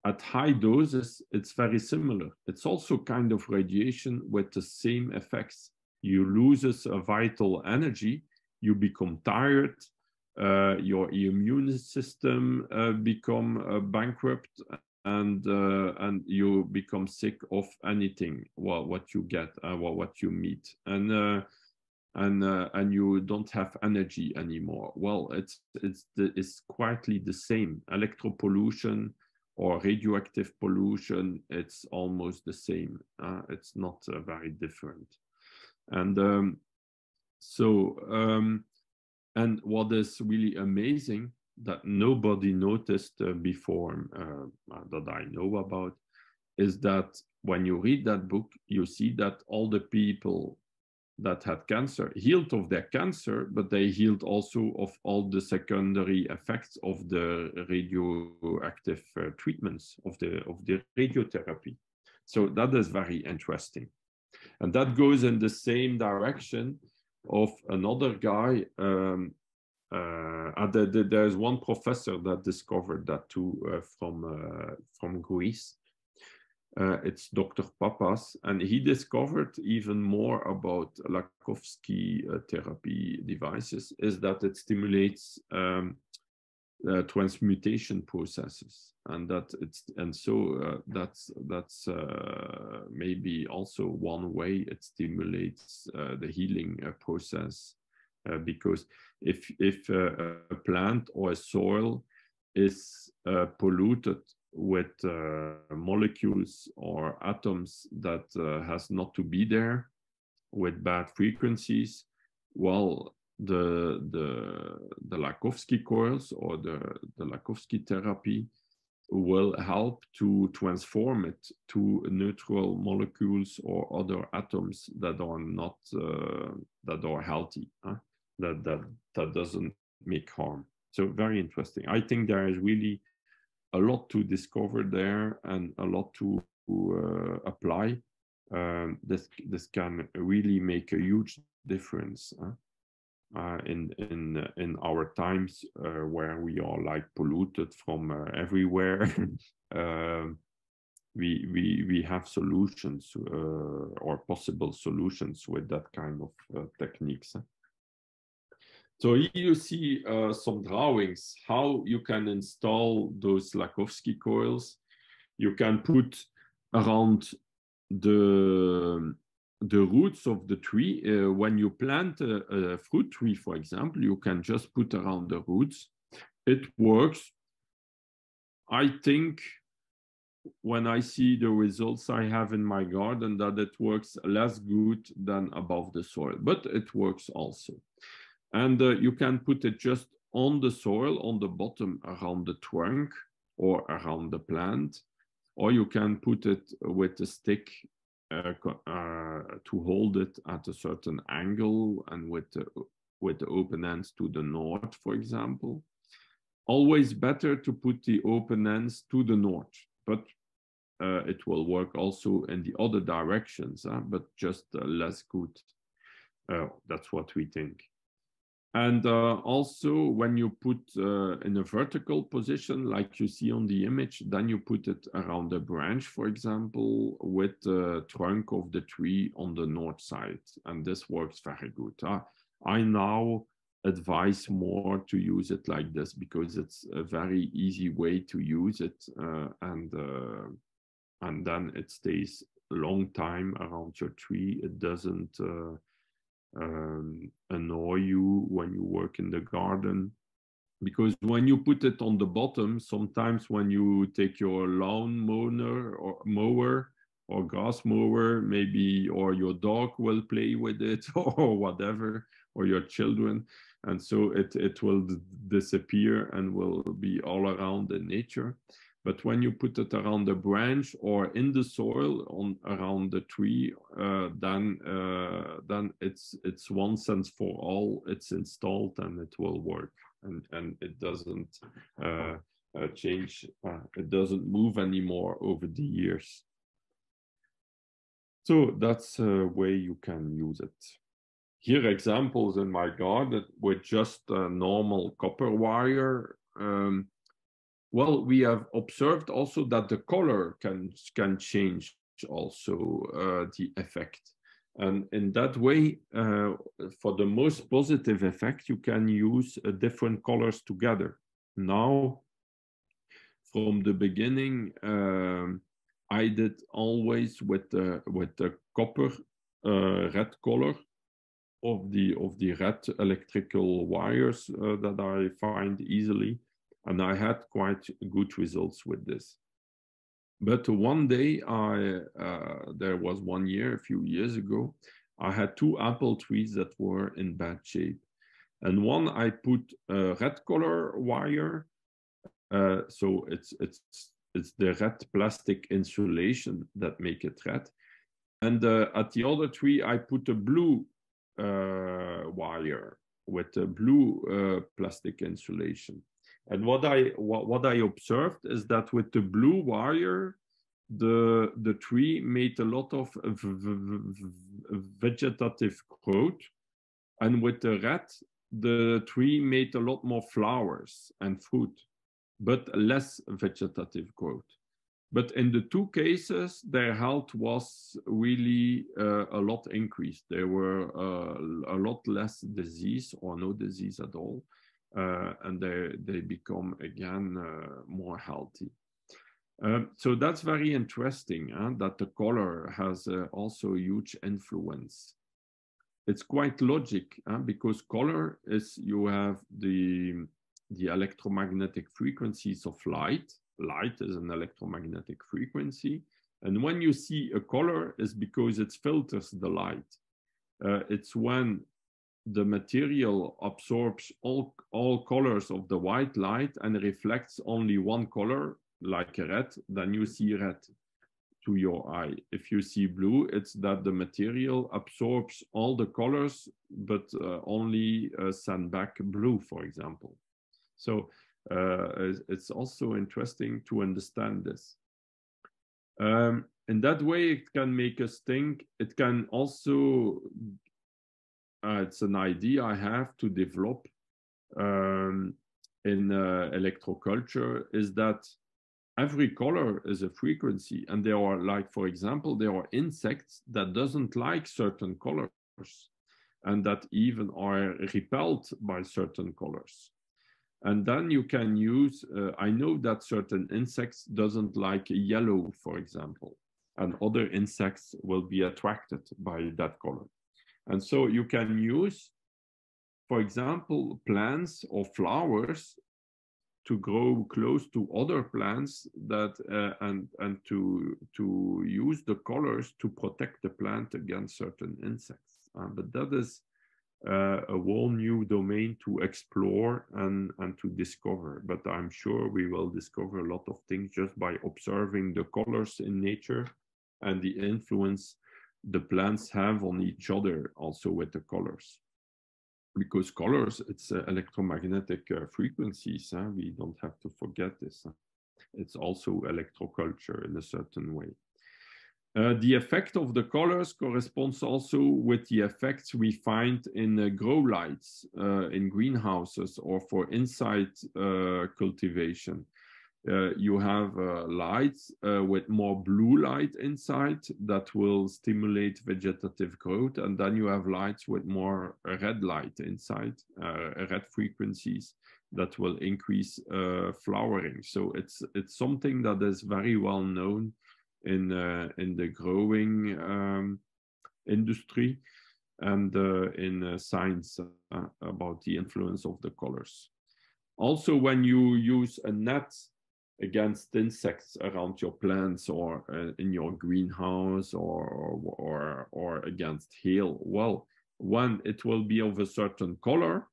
Speaker 2: at high doses, it's very similar. It's also kind of radiation with the same effects. You lose a vital energy, you become tired, your immune system become bankrupt, and you become sick of anything, what you get, what you meet, and you don't have energy anymore. Well, it's quietly the same. Electropollution or radioactive pollution, it's almost the same. It's not very different. And and what is really amazing that nobody noticed before that I know about is that when you read that book, you see that all the people that had cancer healed of their cancer, but they healed also of all the secondary effects of the radioactive treatments, of the radiotherapy. So that is very interesting. And that goes in the same direction of another guy. There's one professor that discovered that too from Greece. It's Dr. Papas, and he discovered even more about Lakhovsky therapy devices, is that it stimulates transmutation processes, and that's maybe also one way it stimulates the healing process, because if a plant or a soil is polluted with molecules or atoms that has not to be there, with bad frequencies, well, the Lakhovsky coils or the Lakhovsky therapy will help to transform it to neutral molecules or other atoms that are not that are healthy, that doesn't make harm. So very interesting. I think there is really a lot to discover there and a lot to apply. This can really make a huge difference in our times where we are like polluted from everywhere. We have solutions or possible solutions with that kind of techniques. So here you see some drawings, how you can install those Lakhovsky coils. You can put around the roots of the tree. When you plant a fruit tree, for example, you can just put around the roots. It works. I think when I see the results I have in my garden, that it works less good than above the soil, but it works also. And you can put it just on the soil, on the bottom, around the trunk or around the plant, or you can put it with a stick to hold it at a certain angle and with the open ends to the north, for example. Always better to put the open ends to the north, but it will work also in the other directions, but just less good. That's what we think. And also, when you put in a vertical position, like you see on the image, then you put it around the branch, for example, with the trunk of the tree on the north side. And this works very good. I now advise more to use it like this because it's a very easy way to use it. And then it stays a long time around your tree. It doesn't annoy you when you work in the garden, because when you put it on the bottom, sometimes when you take your lawn mower or grass mower, maybe, or your dog will play with it or whatever, or your children, and so it will disappear and will be all around in nature. But when you put it around the branch or in the soil around the tree, then it's once and for all, it's installed and it will work, and it doesn't change. It doesn't move anymore over the years. So that's a way you can use it. Here, examples in my garden with just a normal copper wire. Well, we have observed also that the color can change also the effect. And in that way, for the most positive effect, you can use different colors together. Now, from the beginning, I did always with the copper red color of the red electrical wires that I find easily. And I had quite good results with this. But one day, there was one year, a few years ago, I had 2 apple trees that were in bad shape. And one I put a red color wire, so it's the red plastic insulation that make it red. And at the other tree, I put a blue wire with a blue plastic insulation. And what I observed is that with the blue wire, the tree made a lot of vegetative growth, and with the red, the tree made a lot more flowers and fruit, but less vegetative growth. But in the 2 cases, their health was really a lot increased. There were a lot less disease or no disease at all. And they become again more healthy. So that's very interesting, that the color has also a huge influence. It's quite logic, because color is, you have the electromagnetic frequencies of light. Light is an electromagnetic frequency. And when you see a color, it's because it filters the light. It's when the material absorbs all colors of the white light and reflects only one color, like red, then you see red to your eye. If you see blue, it's that the material absorbs all the colors, but only send back blue, for example. So it's also interesting to understand this. In that way, it can make us think. It can also it's an idea I have to develop in electroculture, is that every color is a frequency, and there are, like, for example, there are insects that doesn't like certain colors and that even are repelled by certain colors. And then you can use, I know that certain insects doesn't like yellow, for example, and other insects will be attracted by that color. And so you can use, for example, plants or flowers to grow close to other plants that and to use the colors to protect the plant against certain insects. But that is a whole new domain to explore and to discover. But I'm sure we will discover a lot of things just by observing the colors in nature and the influence the plants have on each other, also with the colors. Because colors, it's electromagnetic frequencies. We don't have to forget this. It's also electroculture in a certain way. The effect of the colors corresponds also with the effects we find in grow lights in greenhouses or for inside cultivation. You have lights with more blue light inside that will stimulate vegetative growth, and then you have lights with more red light inside, red frequencies that will increase flowering. So it's something that is very well known in the growing industry and in science about the influence of the colors. Also, when you use a net against insects around your plants or in your greenhouse or against hail, well, when it will be of a certain color,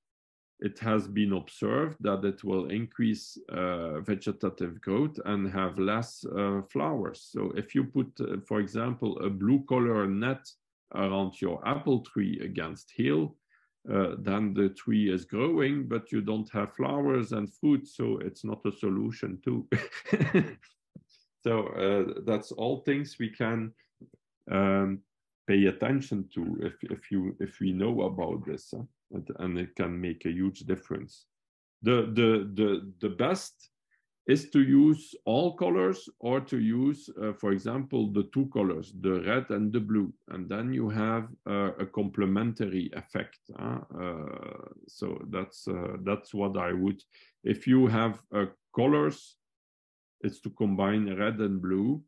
Speaker 2: it has been observed that it will increase vegetative growth and have less flowers. So if you put, for example, a blue color net around your apple tree against hail, then the tree is growing, but you don't have flowers and fruit, so it's not a solution too. So that's all things we can pay attention to if we know about this, and it can make a huge difference. The best is to use all colors or to use, for example, the two colors, the red and the blue, and then you have a complementary effect. So that's what I would, if you have colors, it's to combine red and blue,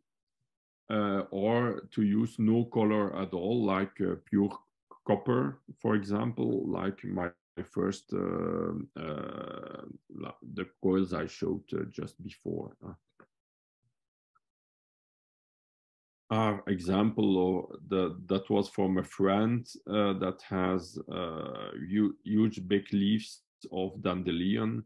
Speaker 2: or to use no color at all, like pure copper, for example, like my first the coils I showed just before. Example of that was from a friend that has huge big leaves of dandelion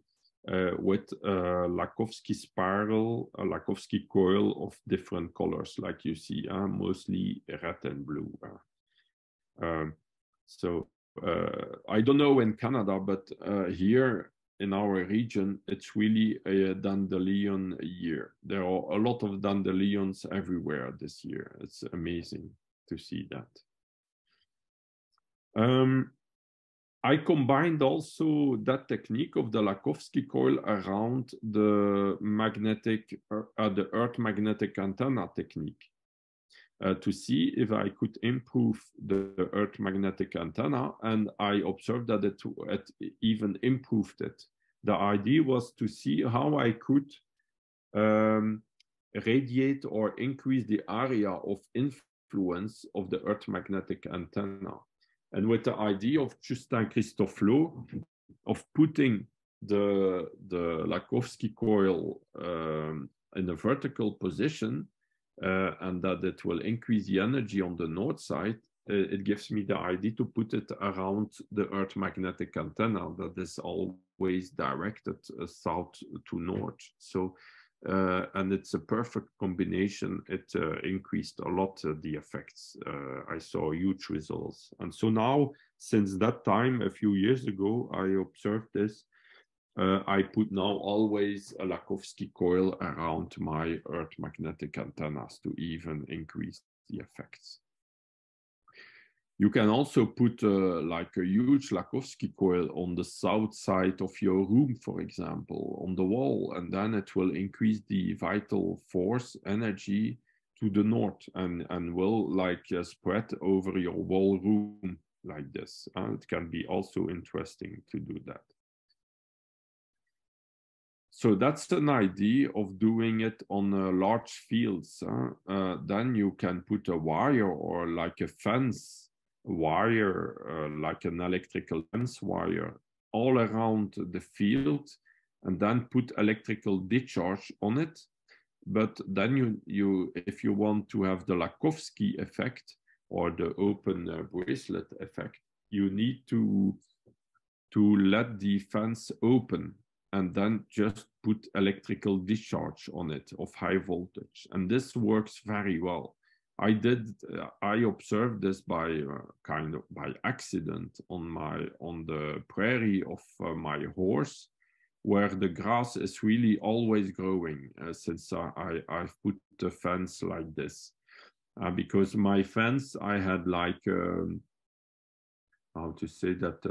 Speaker 2: with a Lakowski spiral, a Lakowski coil of different colors, like you see, mostly red and blue. So I don't know in Canada, but here in our region, it's really a dandelion year. There are a lot of dandelions everywhere this year. It's amazing to see that. I combined also that technique of the Lakowski coil around the magnetic, the Earth magnetic antenna technique. To see if I could improve the Earth magnetic antenna, and I observed that it even improved it. The idea was to see how I could radiate or increase the area of influence of the Earth magnetic antenna. And with the idea of Justin Christoflo of putting the Lakowski coil in a vertical position, and that it will increase the energy on the north side, it gives me the idea to put it around the Earth magnetic antenna that is always directed south to north. So, and it's a perfect combination. It increased a lot the effects. I saw huge results. And so now, since that time, a few years ago, I observed this. I put now always a Lakowski coil around my Earth magnetic antennas to even increase the effects. You can also put like a huge Lakowski coil on the south side of your room, for example, on the wall, and then it will increase the vital force energy to the north and will like spread over your whole room like this. It can be also interesting to do that. So that's an idea of doing it on large fields. Then you can put a wire or like a fence wire, like an electrical fence wire, all around the field, and then put electrical discharge on it. But then you if you want to have the Lakowski effect or the open bracelet effect, you need to let the fence open and then just put electrical discharge on it of high voltage. And this works very well. I observed this by kind of by accident on the prairie of my horse, where the grass is really always growing since I've put the fence like this. because my fence, I had like, how to say that,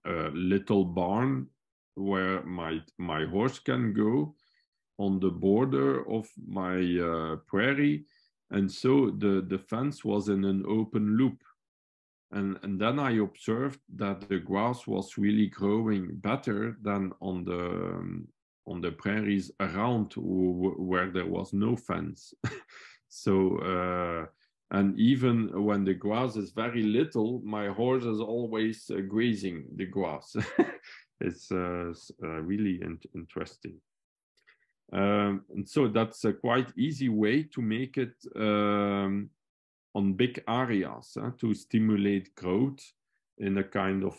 Speaker 2: a little barn where my horse can go on the border of my prairie. And so the fence was in an open loop. And then I observed that the grass was really growing better than on the prairies around where there was no fence. So, and even when the grass is very little, my horse is always grazing the grass. It's really interesting. And so that's a quite easy way to make it on big areas to stimulate growth in a kind of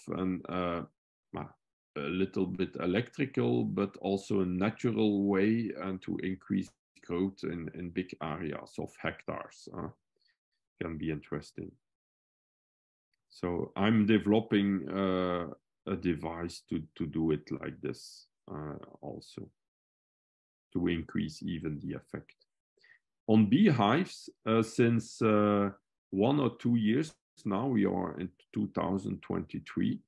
Speaker 2: a little bit electrical, but also a natural way, and to increase growth in big areas of hectares. Can be interesting. So I'm developing a device to do it like this also, to increase even the effect. On beehives, since 1 or 2 years now, we are in 2023,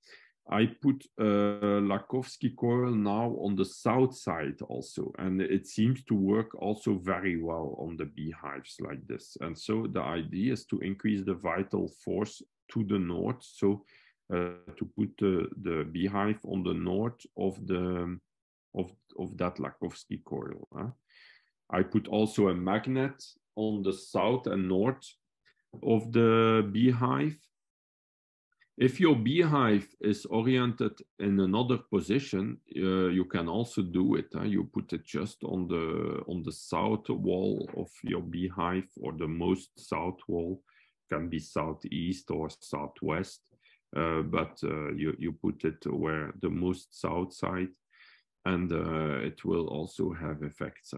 Speaker 2: I put a Lakowski coil now on the south side also, and it seems to work also very well on the beehives like this. And so the idea is to increase the vital force to the north, so to put the beehive on the north of that Lakowski coil. I put also a magnet on the south and north of the beehive. If your beehive is oriented in another position, you can also do it. You put it just on the south wall of your beehive, or the most south wall. Can be southeast or southwest, but you put it where the most south side, and it will also have effects.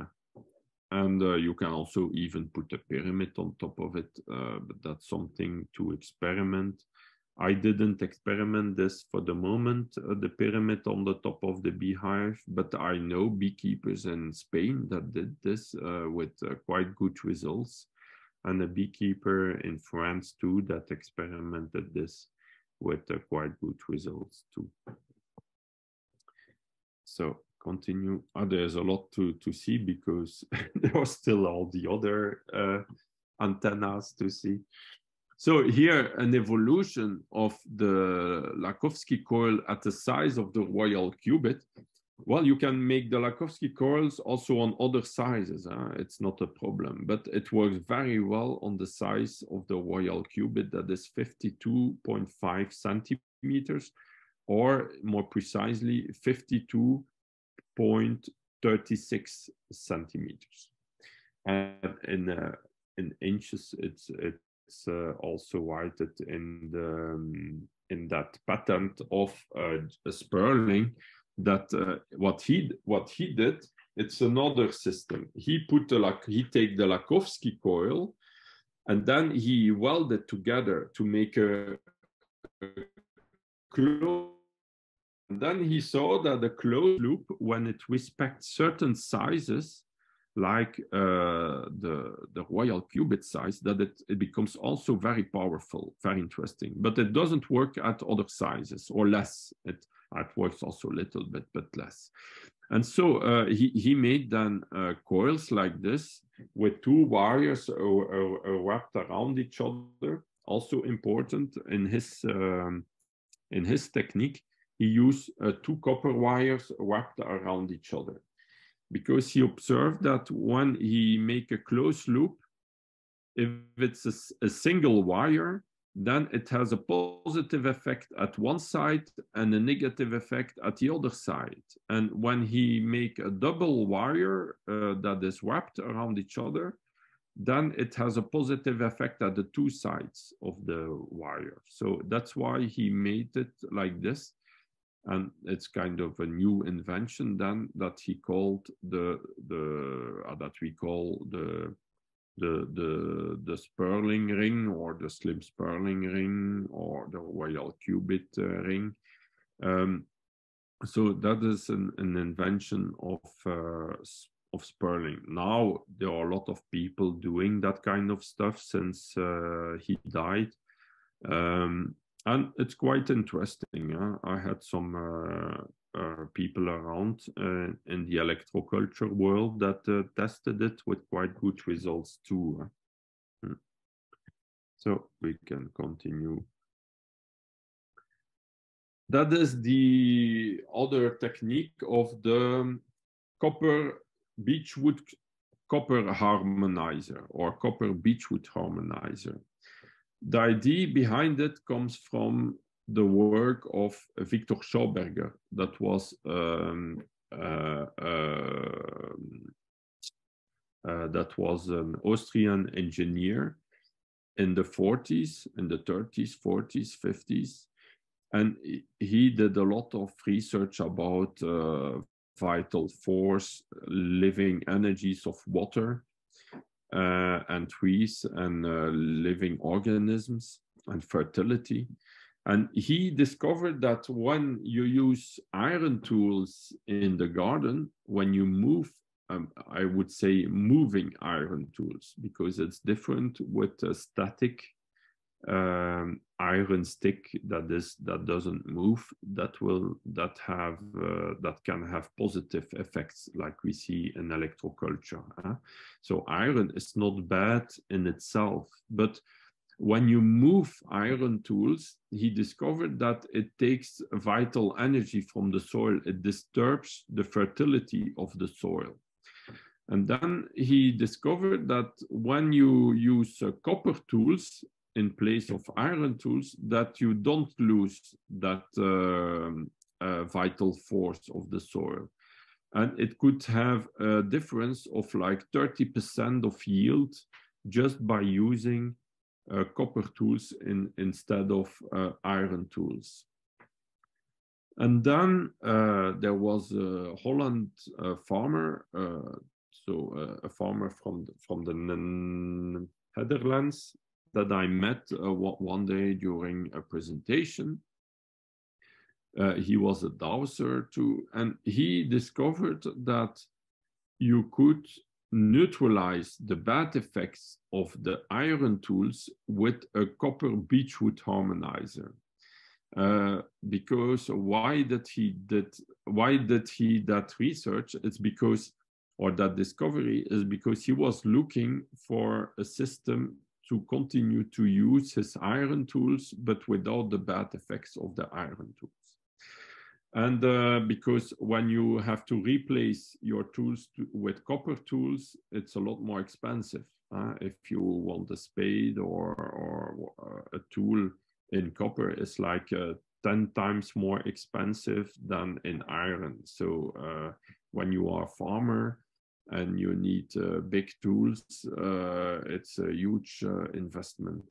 Speaker 2: And you can also even put a pyramid on top of it, but that's something to experiment. I didn't experiment this for the moment, the pyramid on the top of the beehive, but I know beekeepers in Spain that did this with quite good results, and a beekeeper in France too that experimented this with quite good results too. So continue. There's a lot to see, because there are still all the other antennas to see. So here, an evolution of the Lakowski coil at the size of the royal cubit. Well, you can make the Lakowski coils also on other sizes. It's not a problem, but it works very well on the size of the royal cubit, that is 52.5 centimeters, or more precisely 52.36 centimeters. And in inches, it's also written in that patent of Sperling, that what he did, it's another system. He take the Lakowski coil, and then he welded together to make a closed. And then he saw that the closed loop, when it respects certain sizes, like the royal cubit size, that it becomes also very powerful, very interesting. But it doesn't work at other sizes, or less. It works also a little bit, but less. And so he made then coils like this with 2 wires wrapped around each other. Also important in his technique, he used 2 copper wires wrapped around each other, because he observed that when he make a closed loop, if it's a single wire, then it has a positive effect at one side and a negative effect at the other side. And when he make a double wire that is wrapped around each other, then it has a positive effect at the 2 sides of the wire. So that's why he made it like this. And it's kind of a new invention then, that he called the Sperling ring, or the slim Sperling ring, or the royal cubit ring. So that is an invention of Sperling. Now there are a lot of people doing that kind of stuff since he died, and it's quite interesting. I had some people around in the electroculture world that tested it with quite good results too. So we can continue. That is the other technique of the copper beechwood copper harmonizer or copper beechwood harmonizer. The idea behind it comes from the work of Victor Schauberger, that was an Austrian engineer in the 40s, in the 30s, 40s, 50s. And he did a lot of research about vital force, living energies of water and trees and living organisms and fertility. And he discovered that when you use iron tools in the garden, when you move, I would say moving iron tools, because it's different with a static iron stick that doesn't move, that can have positive effects like we see in electroculture. So iron is not bad in itself, but when you move iron tools, he discovered that it takes vital energy from the soil. It disturbs the fertility of the soil. And then he discovered that when you use copper tools in place of iron tools, that you don't lose that vital force of the soil. And it could have a difference of like 30% of yield just by using copper tools instead of iron tools. And then there was a Holland farmer, a farmer from the Netherlands, that I met one day during a presentation. He was a dowser too, and he discovered that you could neutralize the bad effects of the iron tools with a copper beechwood harmonizer. Because why did he that research? It's because, or that discovery is because he was looking for a system to continue to use his iron tools, but without the bad effects of the iron tools. And because when you have to replace your tools with copper tools, it's a lot more expensive. If you want a spade or a tool in copper, it's like 10 times more expensive than in iron. So when you are a farmer, and you need big tools, it's a huge investment.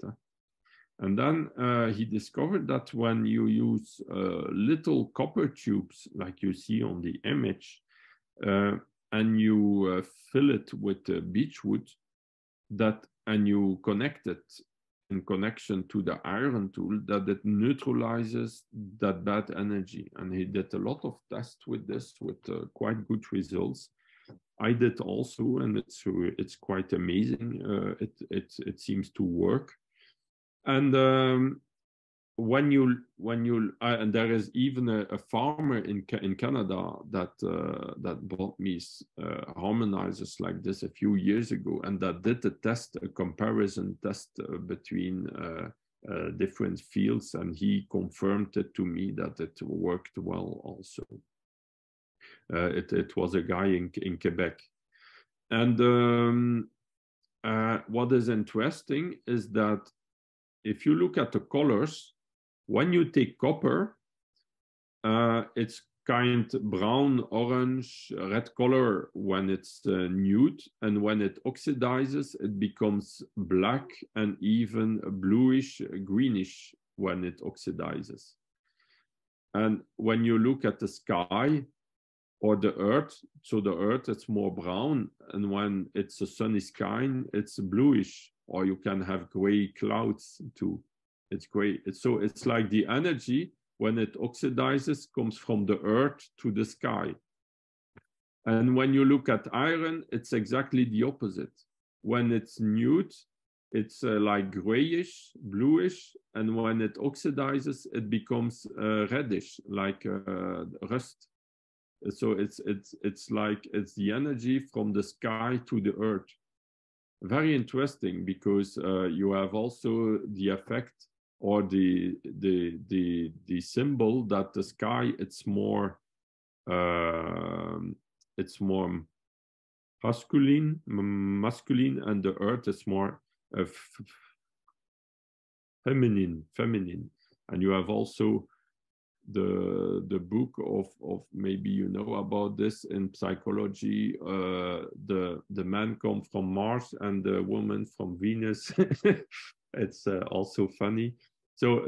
Speaker 2: And then he discovered that when you use little copper tubes, like you see on the image, and you fill it with beechwood, and you connect it in connection to the iron tool, that it neutralizes that bad energy. And he did a lot of tests with this, with quite good results. I did also, and it's quite amazing. It seems to work. And and there is even a farmer in Canada that bought me harmonizers like this a few years ago, and that did a comparison test between different fields, and he confirmed it to me that it worked well also. It was a guy in Quebec. And what is interesting is that if you look at the colors, when you take copper, it's kind of brown, orange, red color when it's nude, and when it oxidizes, it becomes black and even bluish, greenish when it oxidizes. And when you look at the sky, or the earth, so the earth, it's more brown, and when it's a sunny sky, it's bluish, or you can have gray clouds too. It's gray. So it's like the energy, when it oxidizes, comes from the earth to the sky. And when you look at iron, it's exactly the opposite. When it's nude, it's like grayish, bluish, and when it oxidizes, it becomes reddish, like rust. So it's like it's the energy from the sky to the earth. Very interesting, because you have also the effect or the symbol that the sky it's more masculine, and the earth is more feminine. And you have also the book of maybe you know about this in psychology, the man comes from Mars and the woman from Venus. It's also funny. So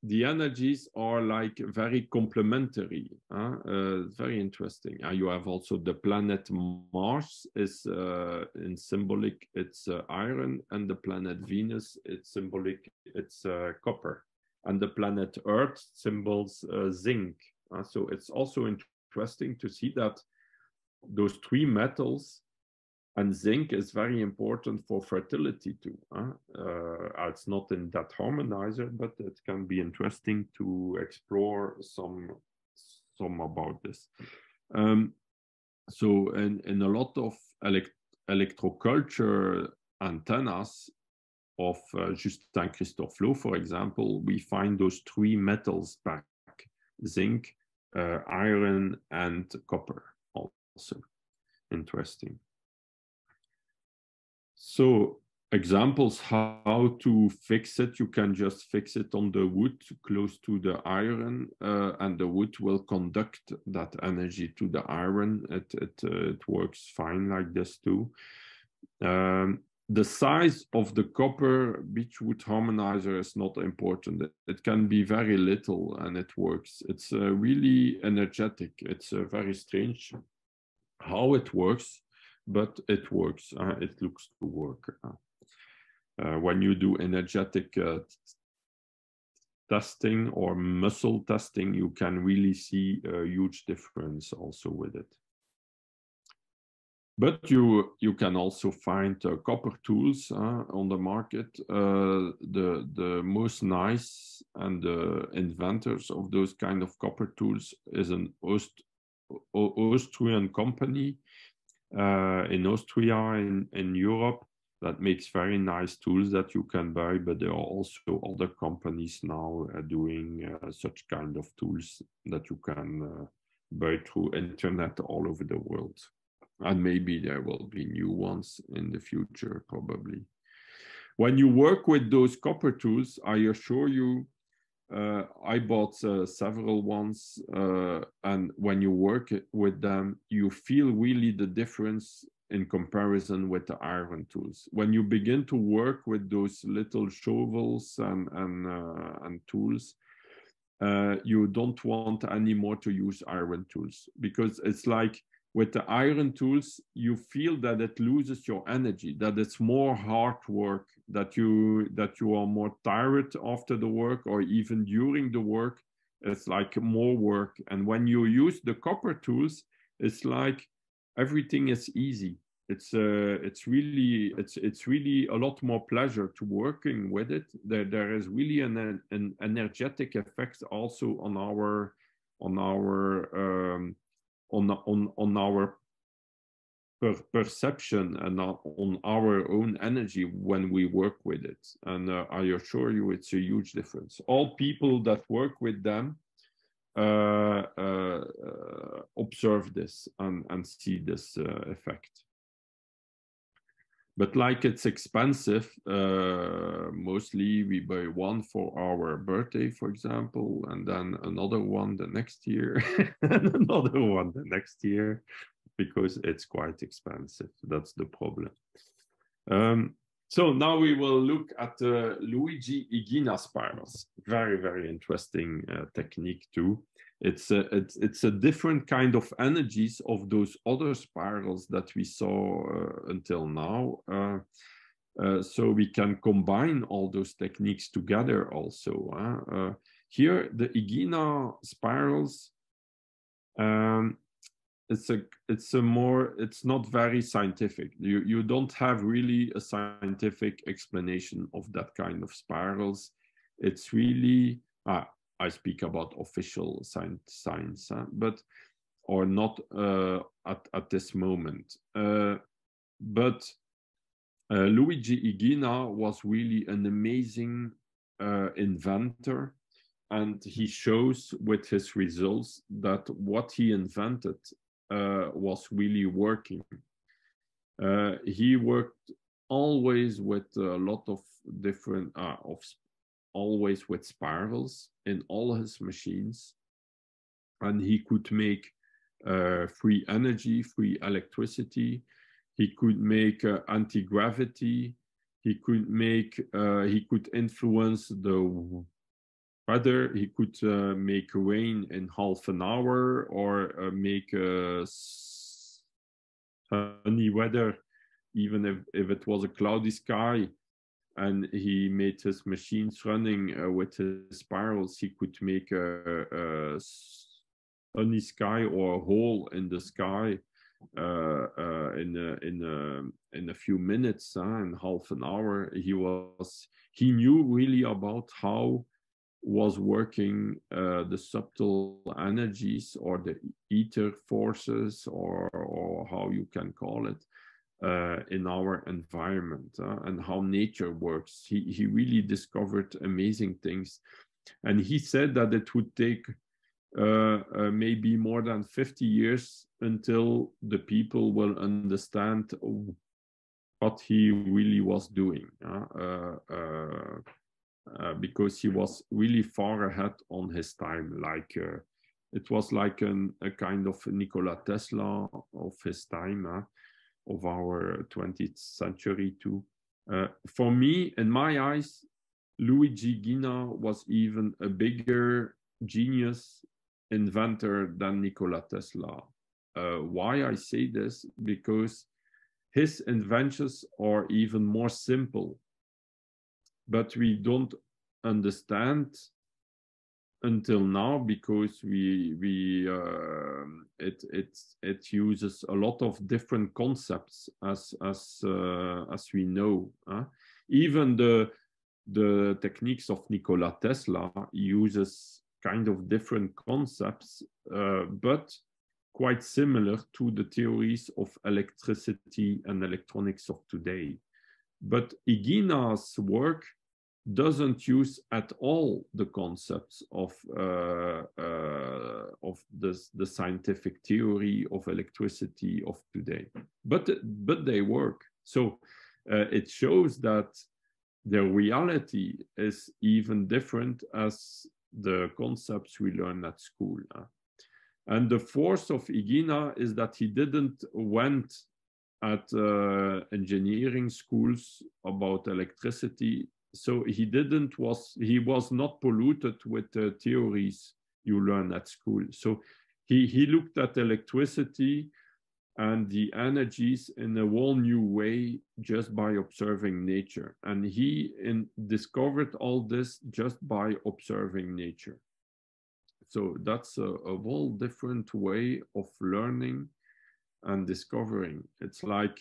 Speaker 2: the energies are like very complementary. Very interesting. You have also the planet Mars is in symbolic, it's iron, and the planet Venus, it's symbolic, it's copper. And the planet Earth symbols zinc. So it's also interesting to see that those three metals, and zinc is very important for fertility too. It's not in that harmonizer, but it can be interesting to explore some about this. So in a lot of electroculture antennas of Justin Christophe Lowe, for example, we find those three metals back: zinc, iron, and copper. Also interesting. So examples how to fix it: you can just fix it on the wood close to the iron, and the wood will conduct that energy to the iron. It works fine like this too. The size of the copper beechwood harmonizer is not important. It can be very little and it works. It's really energetic. It's very strange how it works, but it works. It looks to work. When you do energetic testing or muscle testing, you can really see a huge difference also with it. But you can also find copper tools on the market. The most nice and the inventors of those kind of copper tools is an Austrian company in Austria, in Europe, that makes very nice tools that you can buy. But there are also other companies now doing such kind of tools that you can buy through internet all over the world. And maybe there will be new ones in the future, probably. When you work with those copper tools, I assure you, I bought several ones, and when you work with them, you feel really the difference in comparison with the iron tools. When you begin to work with those little shovels and tools, you don't want anymore to use iron tools, because it's like, with the iron tools, you feel that it loses your energy, that it's more hard work, that you are more tired after the work, or even during the work, it's like more work. And when you use the copper tools, it's like everything is easy. It's really a lot more pleasure to working with it. There is really an energetic effect also on our perception and on our own energy when we work with it. And I assure you, it's a huge difference. All people that work with them observe this and see this effect. But like it's expensive, mostly we buy one for our birthday, for example, and then another one the next year, and another one the next year, because it's quite expensive. That's the problem. So now we will look at the Luigi Ighina spirals. Very, very interesting technique too. It's a different kind of energies of those other spirals that we saw until now. So we can combine all those techniques together also. Here, the Ighina spirals, it's not very scientific. You don't have really a scientific explanation of that kind of spirals. It's really, I speak about official science, but or not at this moment. But Luigi Ighina was really an amazing inventor, and he shows with his results that what he invented was really working. He worked always with a lot of different, always with spirals in all his machines, and he could make free energy, free electricity. He could make anti-gravity. He could influence the weather. He could make rain in half an hour, or make sunny weather, even if it was a cloudy sky. And he made his machines running with his spirals. He could make a sunny sky or a hole in the sky in a few minutes, in half an hour. He knew really about how was working the subtle energies, or the ether forces, or how you can call it, in our environment, and how nature works. He really discovered amazing things, and he said that it would take maybe more than 50 years until the people will understand what he really was doing, because he was really far ahead on his time. Like it was like a kind of Nikola Tesla of his time, of our 20th century too. For me, in my eyes, Luigi Ighina was even a bigger genius inventor than Nikola Tesla. Why I say this? Because his inventions are even more simple, but we don't understand until now, because it uses a lot of different concepts, as we know. Even the techniques of Nikola Tesla uses kind of different concepts, but quite similar to the theories of electricity and electronics of today. But Ighina's work doesn't use at all the concepts of the scientific theory of electricity of today, but they work. So it shows that the reality is even different as the concepts we learn at school. And the force of Ighina is that he didn't went at engineering schools about electricity. So he was not polluted with the theories you learn at school. So he looked at electricity and the energies in a whole new way, just by observing nature. And he discovered all this just by observing nature. So that's a whole different way of learning and discovering. It's like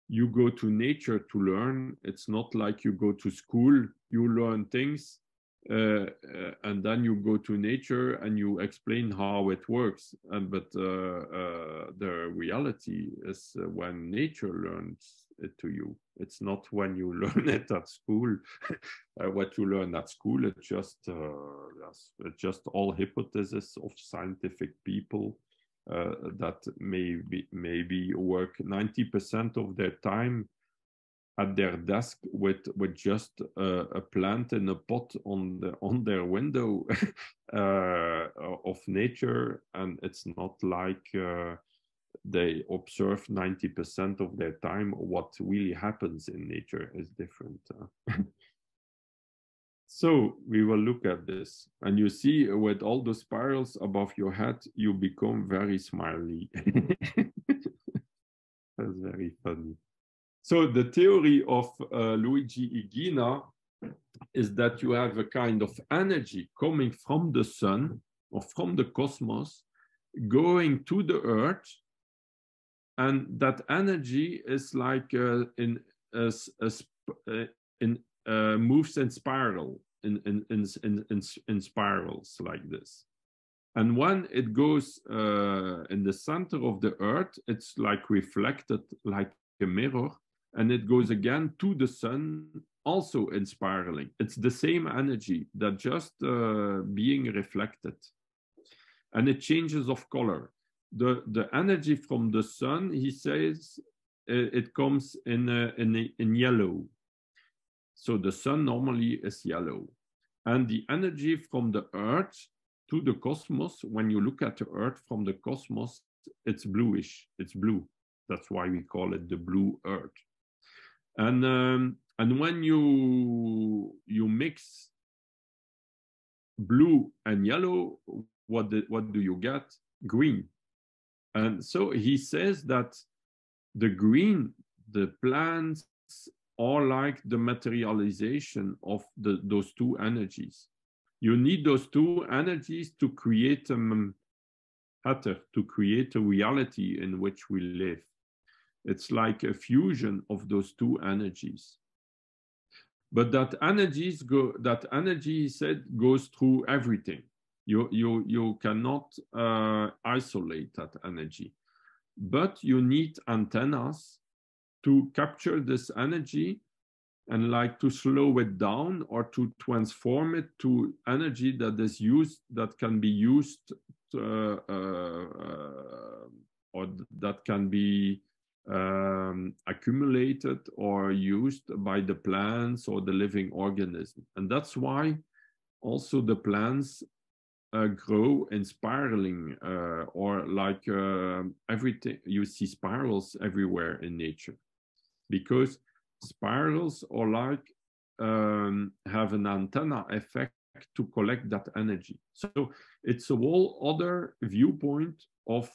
Speaker 2: you go to nature to learn. It's not like you go to school, you learn things, and then you go to nature and you explain how it works. But the reality is when nature learns it to you. It's not when you learn it at school. What you learn at school, it's just all hypotheses of scientific people that maybe work 90% of their time at their desk with just a plant in a pot on their window of nature, and it's not like they observe 90% of their time. What really happens in nature is different. So we will look at this, and you see with all the spirals above your head, you become very smiley. That's very funny. So the theory of Luigi Ighina is that you have a kind of energy coming from the sun or from the cosmos. going to the earth, and that energy is like moves in spiral, in spirals like this. And when it goes in the center of the earth, it's like reflected like a mirror, and it goes again to the sun, also in spiraling. It's the same energy that just being reflected, and it changes of color. The energy from the sun, he says, it comes in yellow. So the sun normally is yellow, and the energy from the earth to the cosmos, when you look at the earth from the cosmos, it's bluish, it's blue. That's why we call it the blue earth. And when you mix blue and yellow, what do you get? Green. And so he says that the green, the plants are like the materialization of those two energies. You need those two energies to create to create a reality in which we live. It's like a fusion of those two energies. But that energy, he said, goes through everything. You cannot isolate that energy. But you need antennas to capture this energy and like to slow it down or to transform it to energy that is used, that can be used or that can be accumulated or used by the plants or the living organism. And that's why also the plants grow in spiraling or like everything. You see spirals everywhere in nature, because spirals are like have an antenna effect to collect that energy. So it's a whole other viewpoint of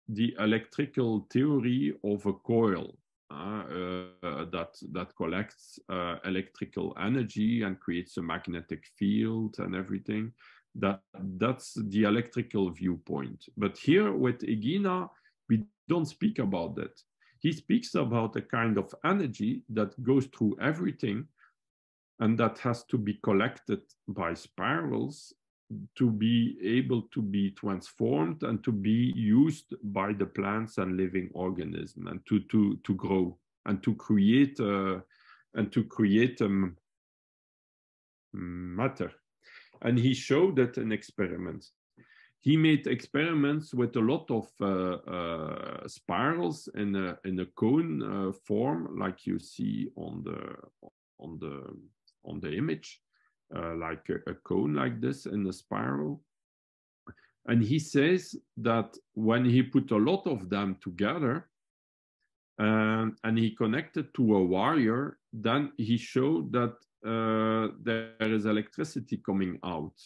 Speaker 2: the electrical theory of a coil that collects electrical energy and creates a magnetic field and everything. That's the electrical viewpoint. But here with Ighina, we don't speak about that. He speaks about a kind of energy that goes through everything and that has to be collected by spirals to be able to be transformed and to be used by the plants and living organisms, and to grow and to create matter. And he showed that in experiments. He made experiments with a lot of spirals in a cone form, like you see on the image, like a cone like this in a spiral. And he says that when he put a lot of them together and he connected to a wire, then he showed that there is electricity coming out,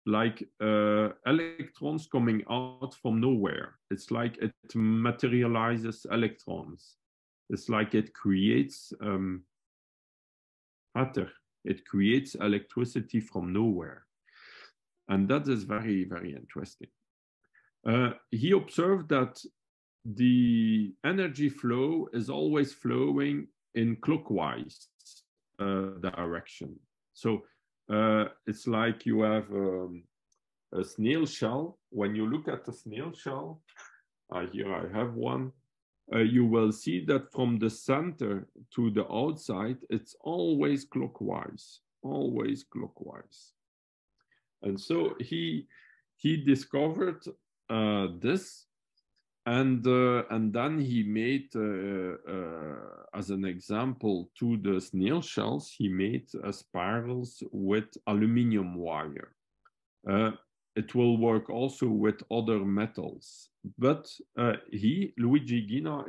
Speaker 2: like electrons coming out from nowhere. It's like it materializes electrons. It's like it creates matter. It creates electricity from nowhere. And that is very, very interesting. He observed that the energy flow is always flowing in clockwise direction. So it's like you have a snail shell. When you look at the snail shell, here I have one, you will see that from the center to the outside, it's always clockwise, always clockwise. And so he discovered this, and then he made, as an example to the snail shells, he made spirals with aluminum wire. It will work also with other metals, but Luigi Ighina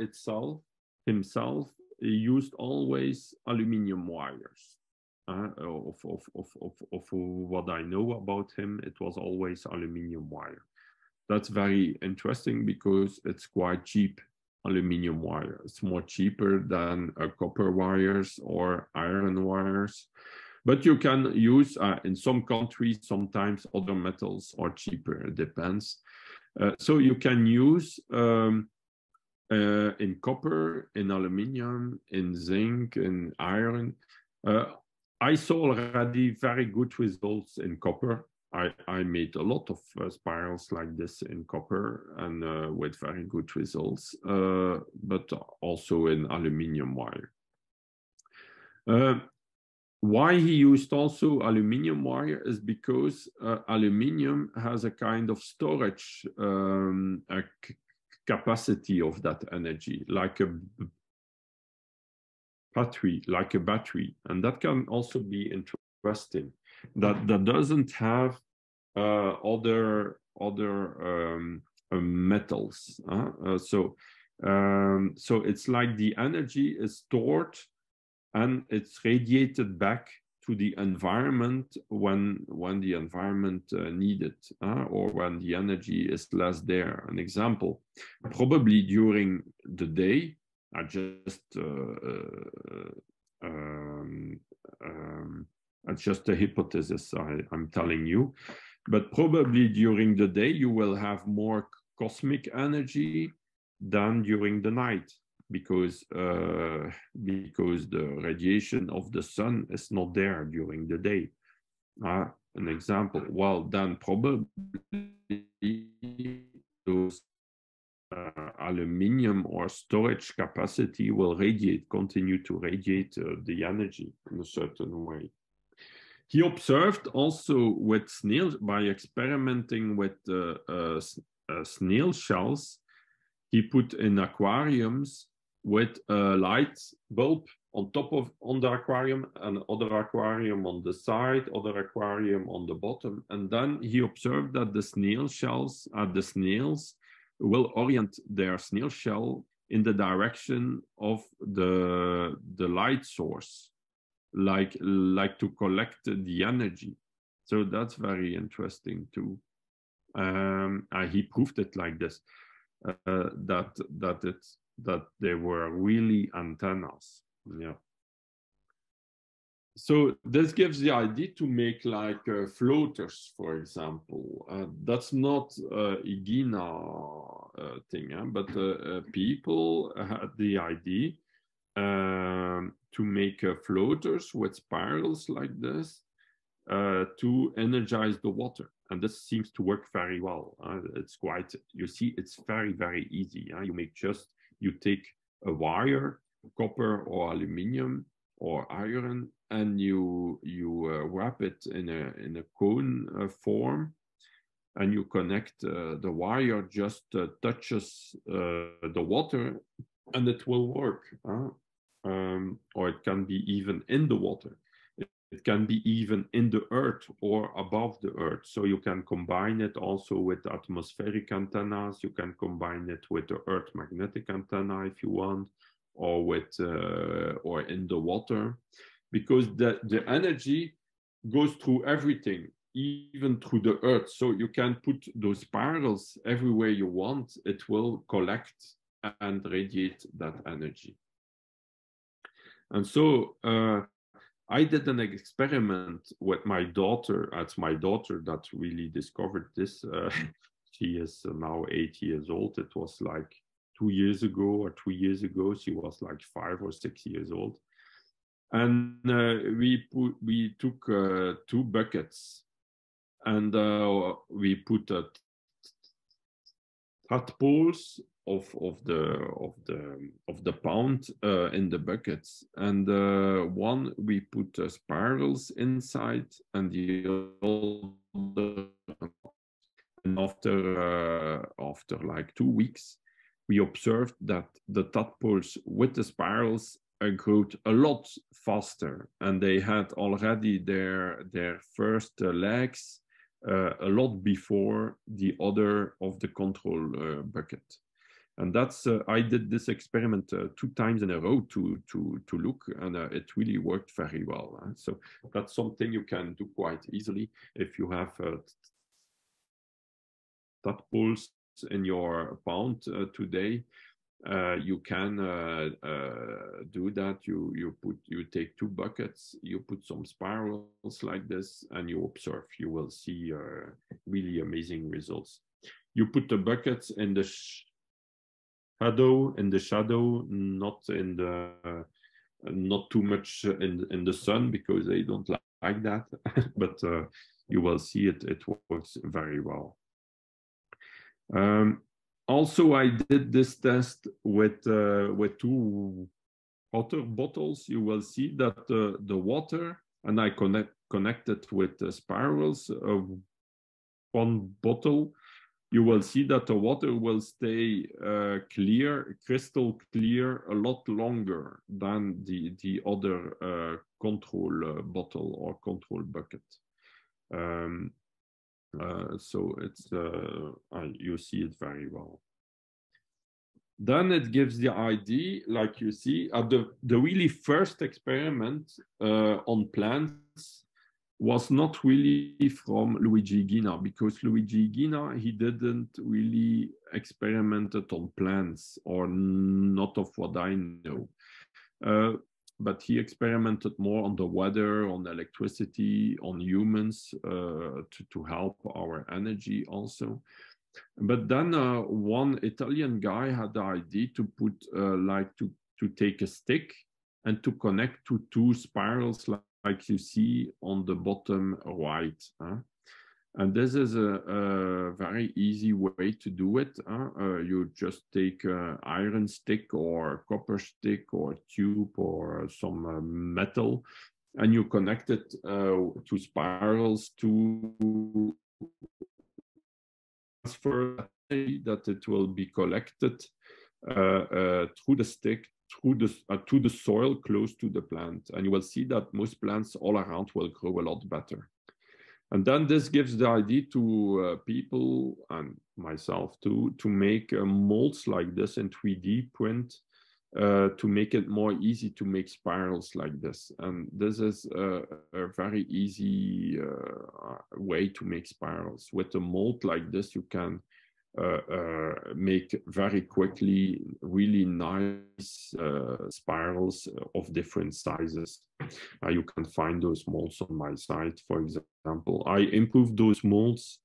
Speaker 2: himself used always aluminum wires. Of what I know about him, it was always aluminum wire. That's very interesting because it's quite cheap, aluminum wire. It's more cheaper than copper wires or iron wires. But you can use, in some countries, sometimes other metals are cheaper, it depends. So you can use in copper, in aluminium, in zinc, in iron. I saw already very good results in copper. I made a lot of spirals like this in copper and with very good results, but also in aluminium wire. Why he used also aluminium wire is because aluminium has a kind of storage capacity of that energy, like a battery, and that can also be interesting. That doesn't have other metals. So it's like the energy is stored and it's radiated back to the environment when the environment need it, or when the energy is less there. An example, probably during the day, it's just a hypothesis I'm telling you, but probably during the day you will have more cosmic energy than during the night, because the radiation of the sun is not there during the day. An example, well, then probably those aluminium or storage capacity will continue to radiate the energy in a certain way. He observed also with snails, by experimenting with snail shells, he put in aquariums with a light bulb on the aquarium, and other aquarium on the side, other aquarium on the bottom. And then he observed that the snail shells, the snails will orient their snail shell in the direction of the light source, like to collect the energy. So that's very interesting too. He proved it like this, that they were really antennas. Yeah. So this gives the idea to make like floaters, for example. That's not Ighina thing, but people had the idea to make floaters with spirals like this to energize the water. And this seems to work very well. It's quite, you see, it's very, very easy. You take a wire, copper or aluminium or iron, and you wrap it in a cone form, and you connect the wire, just touches the water, and it will work. Or it can be even in the water. It can be even in the earth or above the earth. So you can combine it also with atmospheric antennas. You can combine it with the earth magnetic antenna if you want, or with or in the water, because the energy goes through everything, even through the earth. So you can put those spirals everywhere you want. It will collect and radiate that energy. And so I did an experiment with my daughter. It's my daughter that really discovered this. She is now 8 years old. It was like 2 years ago or 3 years ago. She was like 5 or 6 years old. And we took 2 buckets, and we put tadpoles of the pound in the buckets, and one we put spirals inside, and the other, and after like 2 weeks, we observed that the tadpoles with the spirals grew a lot faster, and they had already their first legs a lot before the other of the control bucket. And that's I did this experiment 2 times in a row to look, and it really worked very well. So that's something you can do quite easily if you have tadpoles in your pound today. You can do that. You take 2 buckets, you put some spirals like this, and you observe. You will see really amazing results. you put the buckets in the shadow, not in the not too much in the sun, because they don't like that. But you will see it works very well. Also, I did this test with 2 water bottles. You will see that the water, and I connected with the spirals of 1 bottle. You will see that the water will stay clear, crystal clear, a lot longer than the other control bottle or control bucket. So it's you see it very well. Then it gives the idea, like you see, the really first experiment on plants was not really from Luigi Ighina, because Luigi Ighina, he didn't really experiment on plants, or not of what I know. But he experimented more on the weather, on electricity, on humans, to help our energy also. But then one Italian guy had the idea to put to take a stick and to connect to 2 spirals like you see on the bottom right. And this is a very easy way to do it. You just take an iron stick or copper stick or tube or some metal, and you connect it to spirals to transfer that it will be collected through the stick to the soil close to the plant. And you will see that most plants all around will grow a lot better. And then this gives the idea to people, and myself too, to make molds like this in 3D print, to make it more easy to make spirals like this. And this is a very easy way to make spirals. With a mold like this, you can make very quickly really nice spirals of different sizes. You can find those molds on my site, for example. I improved those molds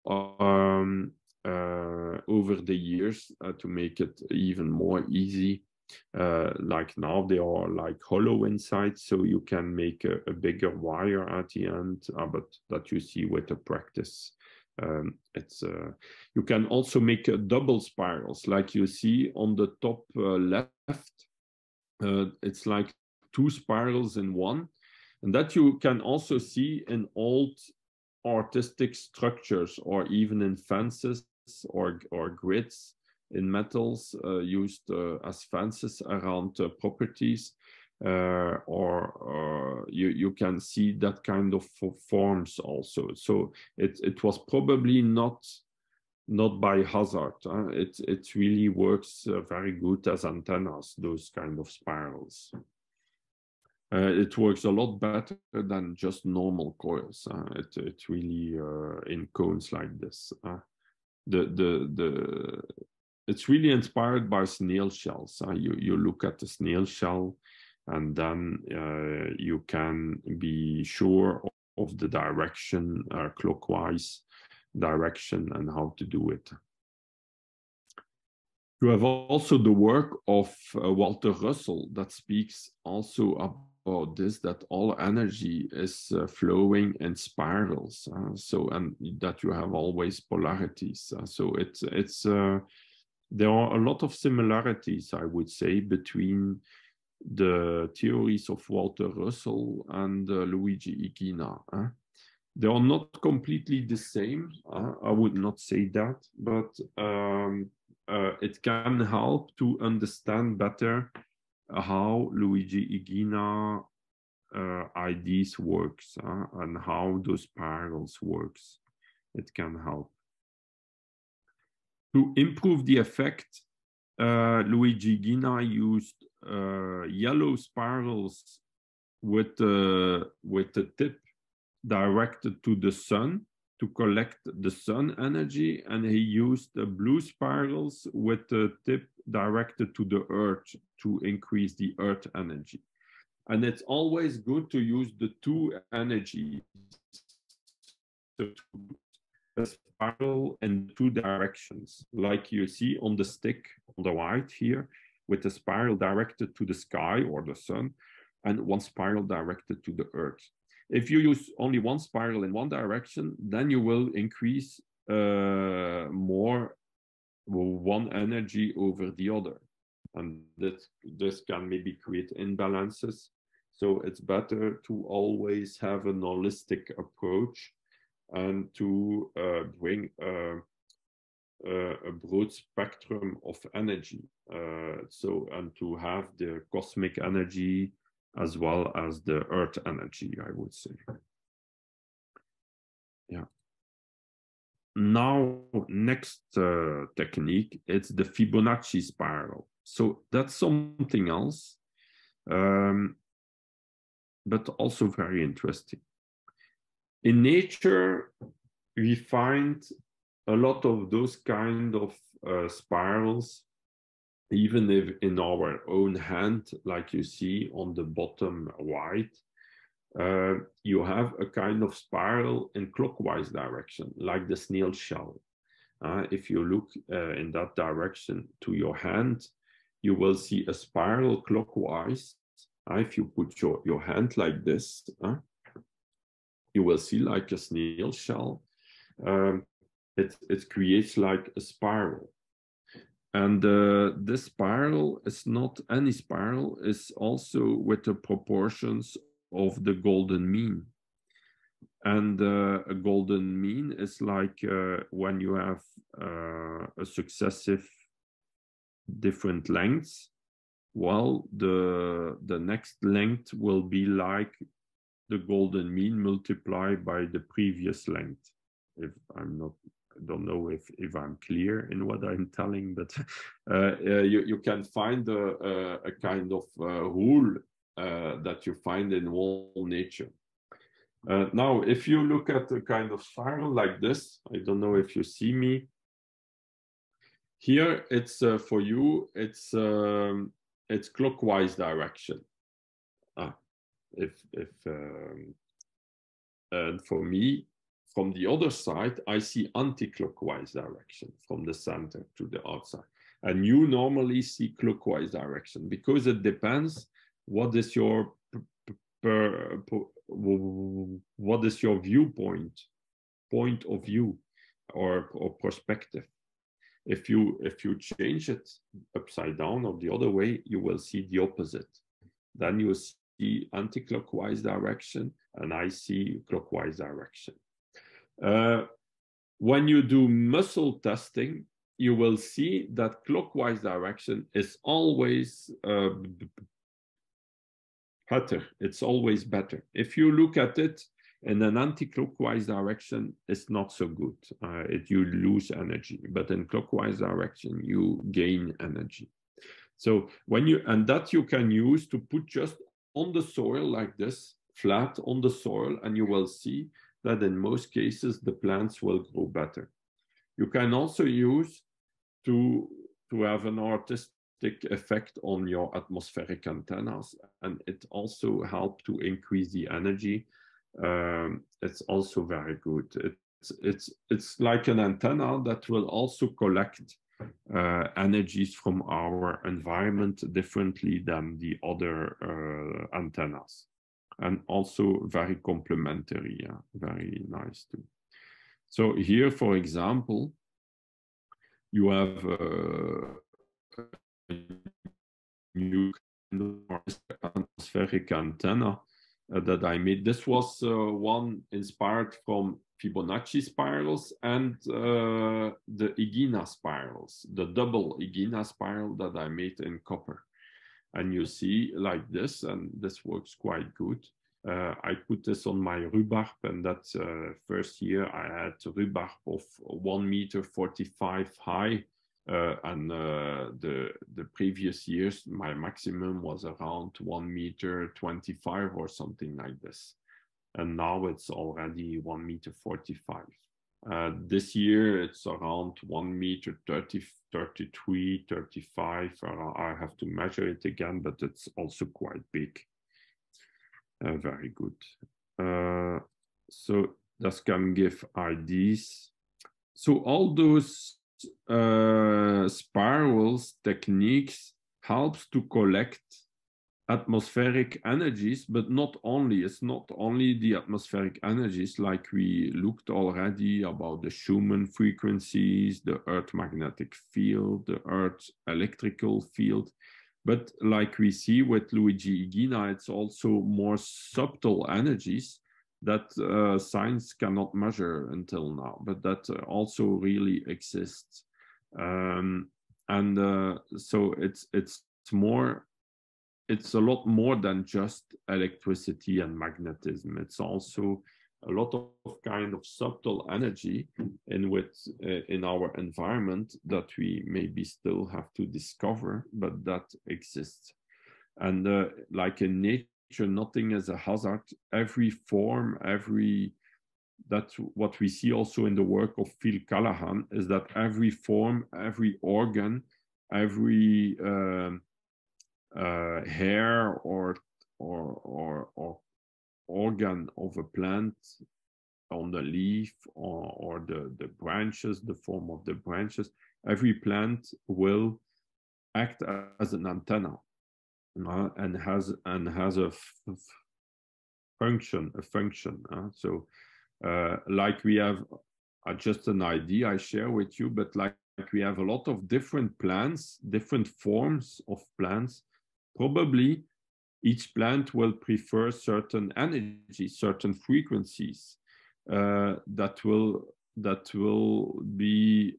Speaker 2: over the years to make it even more easy. Like now they are like hollow inside, so you can make a bigger wire at the end, but that you see with the practice. You can also make double spirals, like you see on the top left. It's like 2 spirals in one, and that you can also see in old artistic structures, or even in fences or grids in metals used as fences around properties. You can see that kind of forms also. So it was probably not by hazard. It really works very good as antennas, those kind of spirals. It works a lot better than just normal coils. It really in cones like this. It's really inspired by snail shells. You look at the snail shell, and then you can be sure of the direction, clockwise direction, and how to do it. You have also the work of Walter Russell that speaks also about this, that all energy is flowing in spirals. And that you have always polarities. So there are a lot of similarities, I would say, between the theories of Walter Russell and Luigi Ighina. They are not completely the same, I would not say that, but it can help to understand better how Luigi Ighina ideas works, and how those spirals works. It can help. To improve the effect, Luigi Ighina used yellow spirals with the tip directed to the sun to collect the sun energy, and he used the blue spirals with the tip directed to the earth to increase the earth energy. And it's always good to use the 2 energies. So a spiral in two directions, like you see on the stick on the right here, with a spiral directed to the sky or the sun, and one spiral directed to the earth. If you use only one spiral in one direction, then you will increase more one energy over the other. And this can maybe create imbalances. So it's better to always have an holistic approach and to bring a broad spectrum of energy. And to have the cosmic energy as well as the earth energy, I would say. Yeah. Now, next technique, it's the Fibonacci spiral. So that's something else, but also very interesting. In nature, we find a lot of those kind of spirals, even if in our own hand, like you see on the bottom right, you have a kind of spiral in clockwise direction, like the snail shell. If you look in that direction to your hand, you will see a spiral clockwise. If you put your hand like this, you will see like a snail shell. It creates like a spiral. And this spiral is not any spiral, it's also with the proportions of the golden mean. And a golden mean is like when you have a successive different lengths, well, the next length will be like the golden mean multiplied by the previous length. If I'm not, I don't know if I'm clear in what I'm telling, but you can find a kind of rule that you find in all nature. Now, if you look at a kind of spiral like this, I don't know if you see me. Here, it's for you, it's clockwise direction. And for me, from the other side, I see anti-clockwise direction from the center to the outside. And you normally see clockwise direction because it depends what is your viewpoint, point of view or perspective. If you change it upside down or the other way, you will see the opposite. Then you see anti-clockwise direction and I see clockwise direction. When you do muscle testing, you will see that clockwise direction is always better. It's always better. If you look at it in an anti-clockwise direction, it's not so good. You lose energy, but in clockwise direction, you gain energy. So that you can use to put just on the soil like this, flat on the soil, and you will see that in most cases, the plants will grow better. You can also use to have an artistic effect on your atmospheric antennas, and it also helps to increase the energy. It's also very good. It's like an antenna that will also collect energies from our environment differently than the other antennas. And also very complementary, yeah, very nice too. So here, for example, you have a new atmospheric antenna that I made. This was one inspired from Fibonacci spirals and the Ighina spirals, the double Ighina spiral that I made in copper. And you see like this, and this works quite good. I put this on my rhubarb, and that first year I had rhubarb of 1.45 meters high. And the previous years, my maximum was around 1.25 meters or something like this. And now it's already 1.45 meters. This year it's around 1.30 meters, 33, 35. I have to measure it again, but it's also quite big. Very good. So that can give ideas So all those spirals techniques helps to collect atmospheric energies, but not only. It's not only the atmospheric energies, like we looked already about the Schumann frequencies, the Earth magnetic field, the Earth electrical field. But like we see with Luigi Ighina, it's also more subtle energies that science cannot measure until now, but that also really exists. So it's a lot more than just electricity and magnetism. It's also a lot of kind of subtle energy in our environment that we maybe still have to discover, but that exists. And like in nature, nothing is a hazard. Every form, that's what we see also in the work of Phil Callahan, is that every form, every organ, every hair or organ of a plant on the leaf or the branches, the form of the branches, every plant will act as an antenna and has a function. So like we have just an idea I share with you, but like we have a lot of different plants, different forms of plants. Probably each plant will prefer certain energy, certain frequencies that will be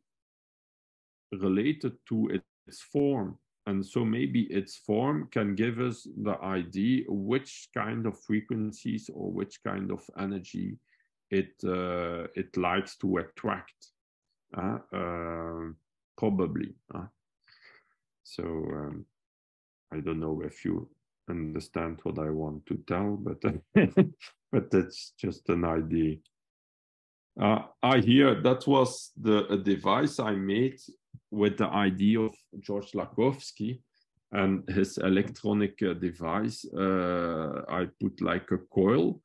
Speaker 2: related to its form. And so maybe its form can give us the idea which kind of frequencies or which kind of energy it likes to attract. Probably. So I don't know if you understand what I want to tell, but but that's just an idea. I hear that was a device I made with the idea of George Lakhovsky and his electronic device. I put like a coil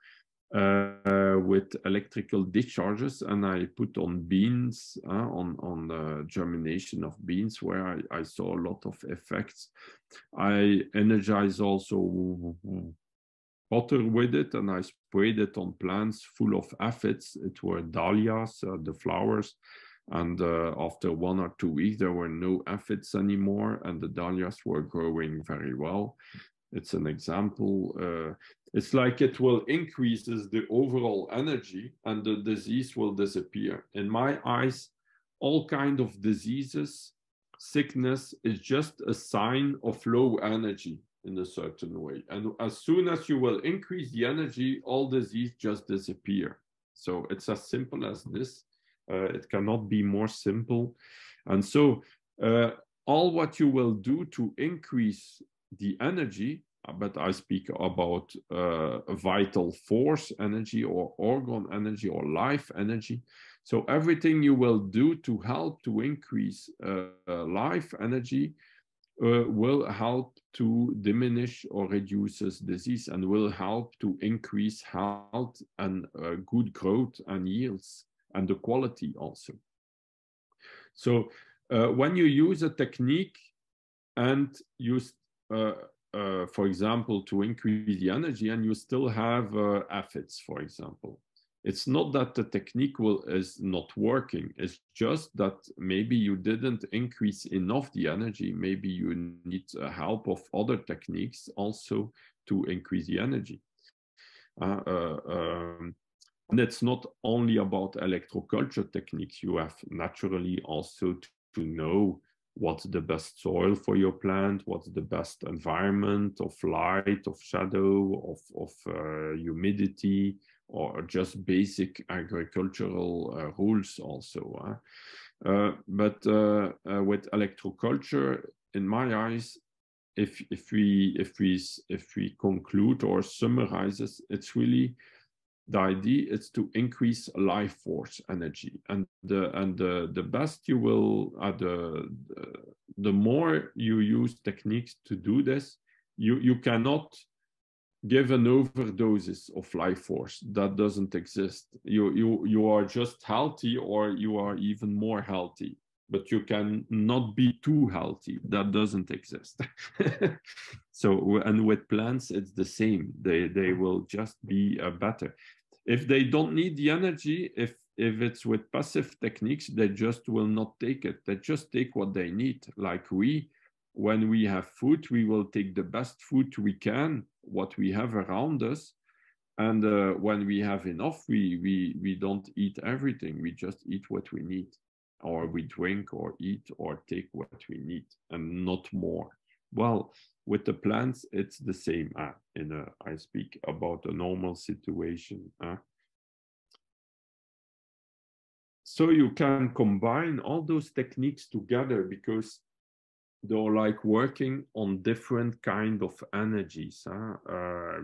Speaker 2: with electrical discharges, and I put on beans, on the germination of beans, where I saw a lot of effects. I energize also water with it, and I sprayed it on plants full of aphids. It were dahlias, the flowers, and after 1 or 2 weeks, there were no aphids anymore, and the dahlias were growing very well. It's an example. It's like it will increases the overall energy and the disease will disappear. In my eyes, all kind of diseases, sickness is just a sign of low energy in a certain way. And as soon as you will increase the energy, all disease just disappear. So it's as simple as this. It cannot be more simple. And so all what you will do to increase the energy, but I speak about vital force energy or organ energy or life energy. So everything you will do to help to increase life energy will help to diminish or reduces disease and will help to increase health and good growth and yields and the quality also. So when you use a technique and use for example, to increase the energy, and you still have aphids, for example. It's not that the technique is not working. It's just that maybe you didn't increase enough the energy. Maybe you need help of other techniques also to increase the energy. And it's not only about electroculture techniques. You have naturally also to know what's the best soil for your plant, what's the best environment of light, of shadow, of humidity, or just basic agricultural rules also. But with electroculture, in my eyes, if we conclude or summarize this, it's really the idea is to increase life force energy, and the best you will the more you use techniques to do this, you cannot give an overdoses of life force. That doesn't exist. You are just healthy, or you are even more healthy, but you can not be too healthy. That doesn't exist. So, and with plants, it's the same. They will just be better. If they don't need the energy, if it's with passive techniques, they just will not take it. They just take what they need. Like when we have food, we will take the best food we can, what we have around us. And when we have enough, we don't eat everything. We just eat what we need, or we drink or eat or take what we need, and not more. Well, with the plants, it's the same. I speak about a normal situation. So you can combine all those techniques together, because they're like working on different kind of energies.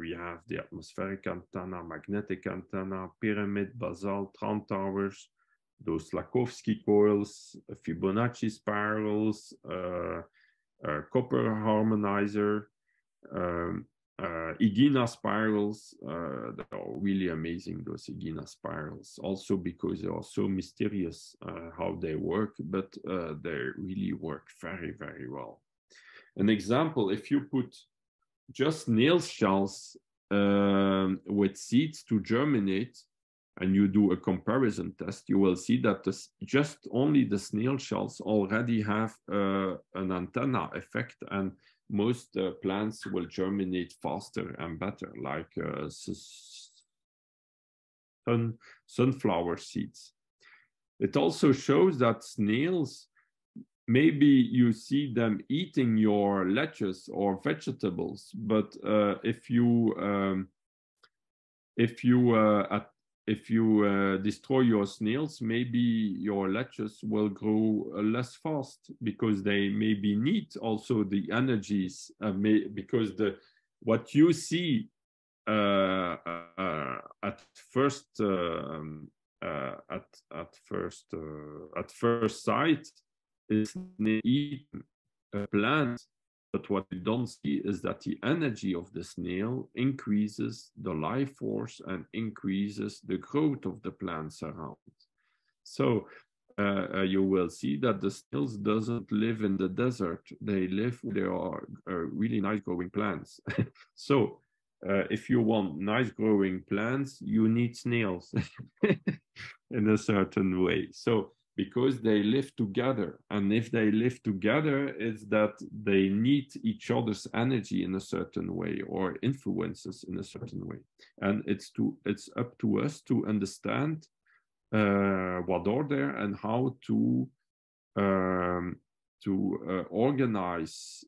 Speaker 2: We have the atmospheric antenna, magnetic antenna, pyramid, basalt, round towers, those Lakowski coils, Fibonacci spirals, copper harmonizer, Ighina spirals. They are really amazing, those Ighina spirals, also because they are so mysterious how they work, but they really work very, very well. An example, if you put just snail shells with seeds to germinate, and you do a comparison test, you will see that just only the snail shells already have an antenna effect, and most plants will germinate faster and better, like sunflower seeds. It also shows that snails, maybe you see them eating your lettuce or vegetables, but if you destroy your snails, maybe your lettuce will grow less fast, because they maybe need also the energies, because what you see at first sight is eating a plant. But what you don't see is that the energy of the snail increases the life force and increases the growth of the plants around. So you will see that the snails doesn't live in the desert. They live where there are really nice growing plants. So if you want nice growing plants, you need snails in a certain way. So because they live together. And if they live together, it's that they need each other's energy in a certain way, or influences in a certain way. And it's up to us to understand what are there and how to organize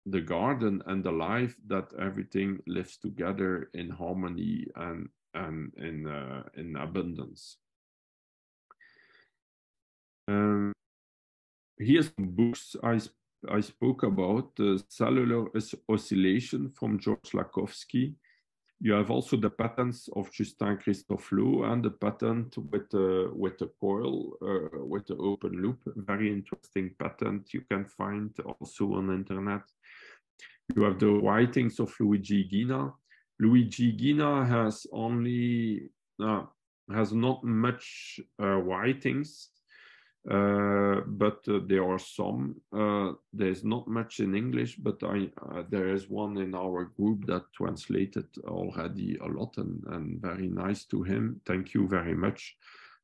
Speaker 2: the garden and the life, that everything lives together in harmony and in abundance. Here's some books I spoke about, the Cellular Oscillation from George Lakowski. You have also the patents of Justin Christophe Lowe, and the patent with the coil, with the open loop. Very interesting patent you can find also on the internet. You have the writings of Luigi Ighina. Luigi Ighina has not much writings. But there are some. There's not much in English, but there is one in our group that translated already a lot, and very nice to him. Thank you very much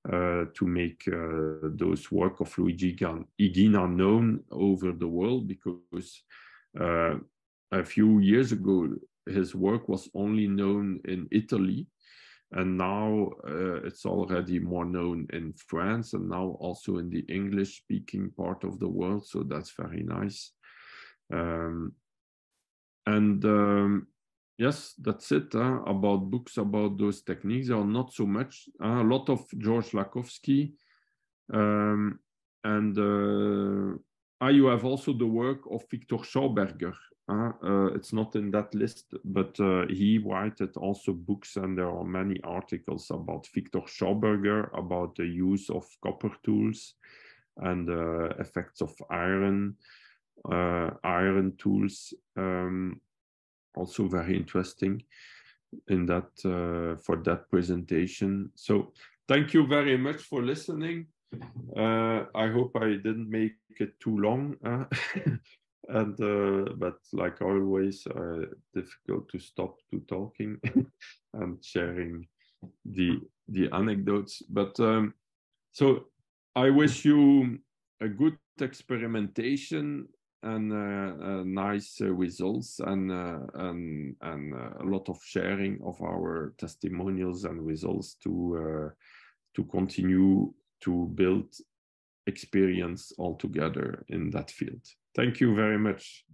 Speaker 2: to make those work of Luigi Ighina known over the world, because a few years ago his work was only known in Italy. And now it's already more known in France, and now also in the English-speaking part of the world. So that's very nice. Yes, that's it about books about those techniques. There are not so much. A lot of George Lakowski. You have also the work of Victor Schauberger. It's not in that list, but he wrote also books, and there are many articles about Victor Schauberger, about the use of copper tools and the effects of iron tools. also very interesting in that for that presentation. So thank you very much for listening. I hope I didn't make it too long, and but like always, difficult to stop to talking and sharing the anecdotes. But so I wish you a good experimentation and nice results and a lot of sharing of our testimonials and results to continue to build experience all together in that field. Thank you very much.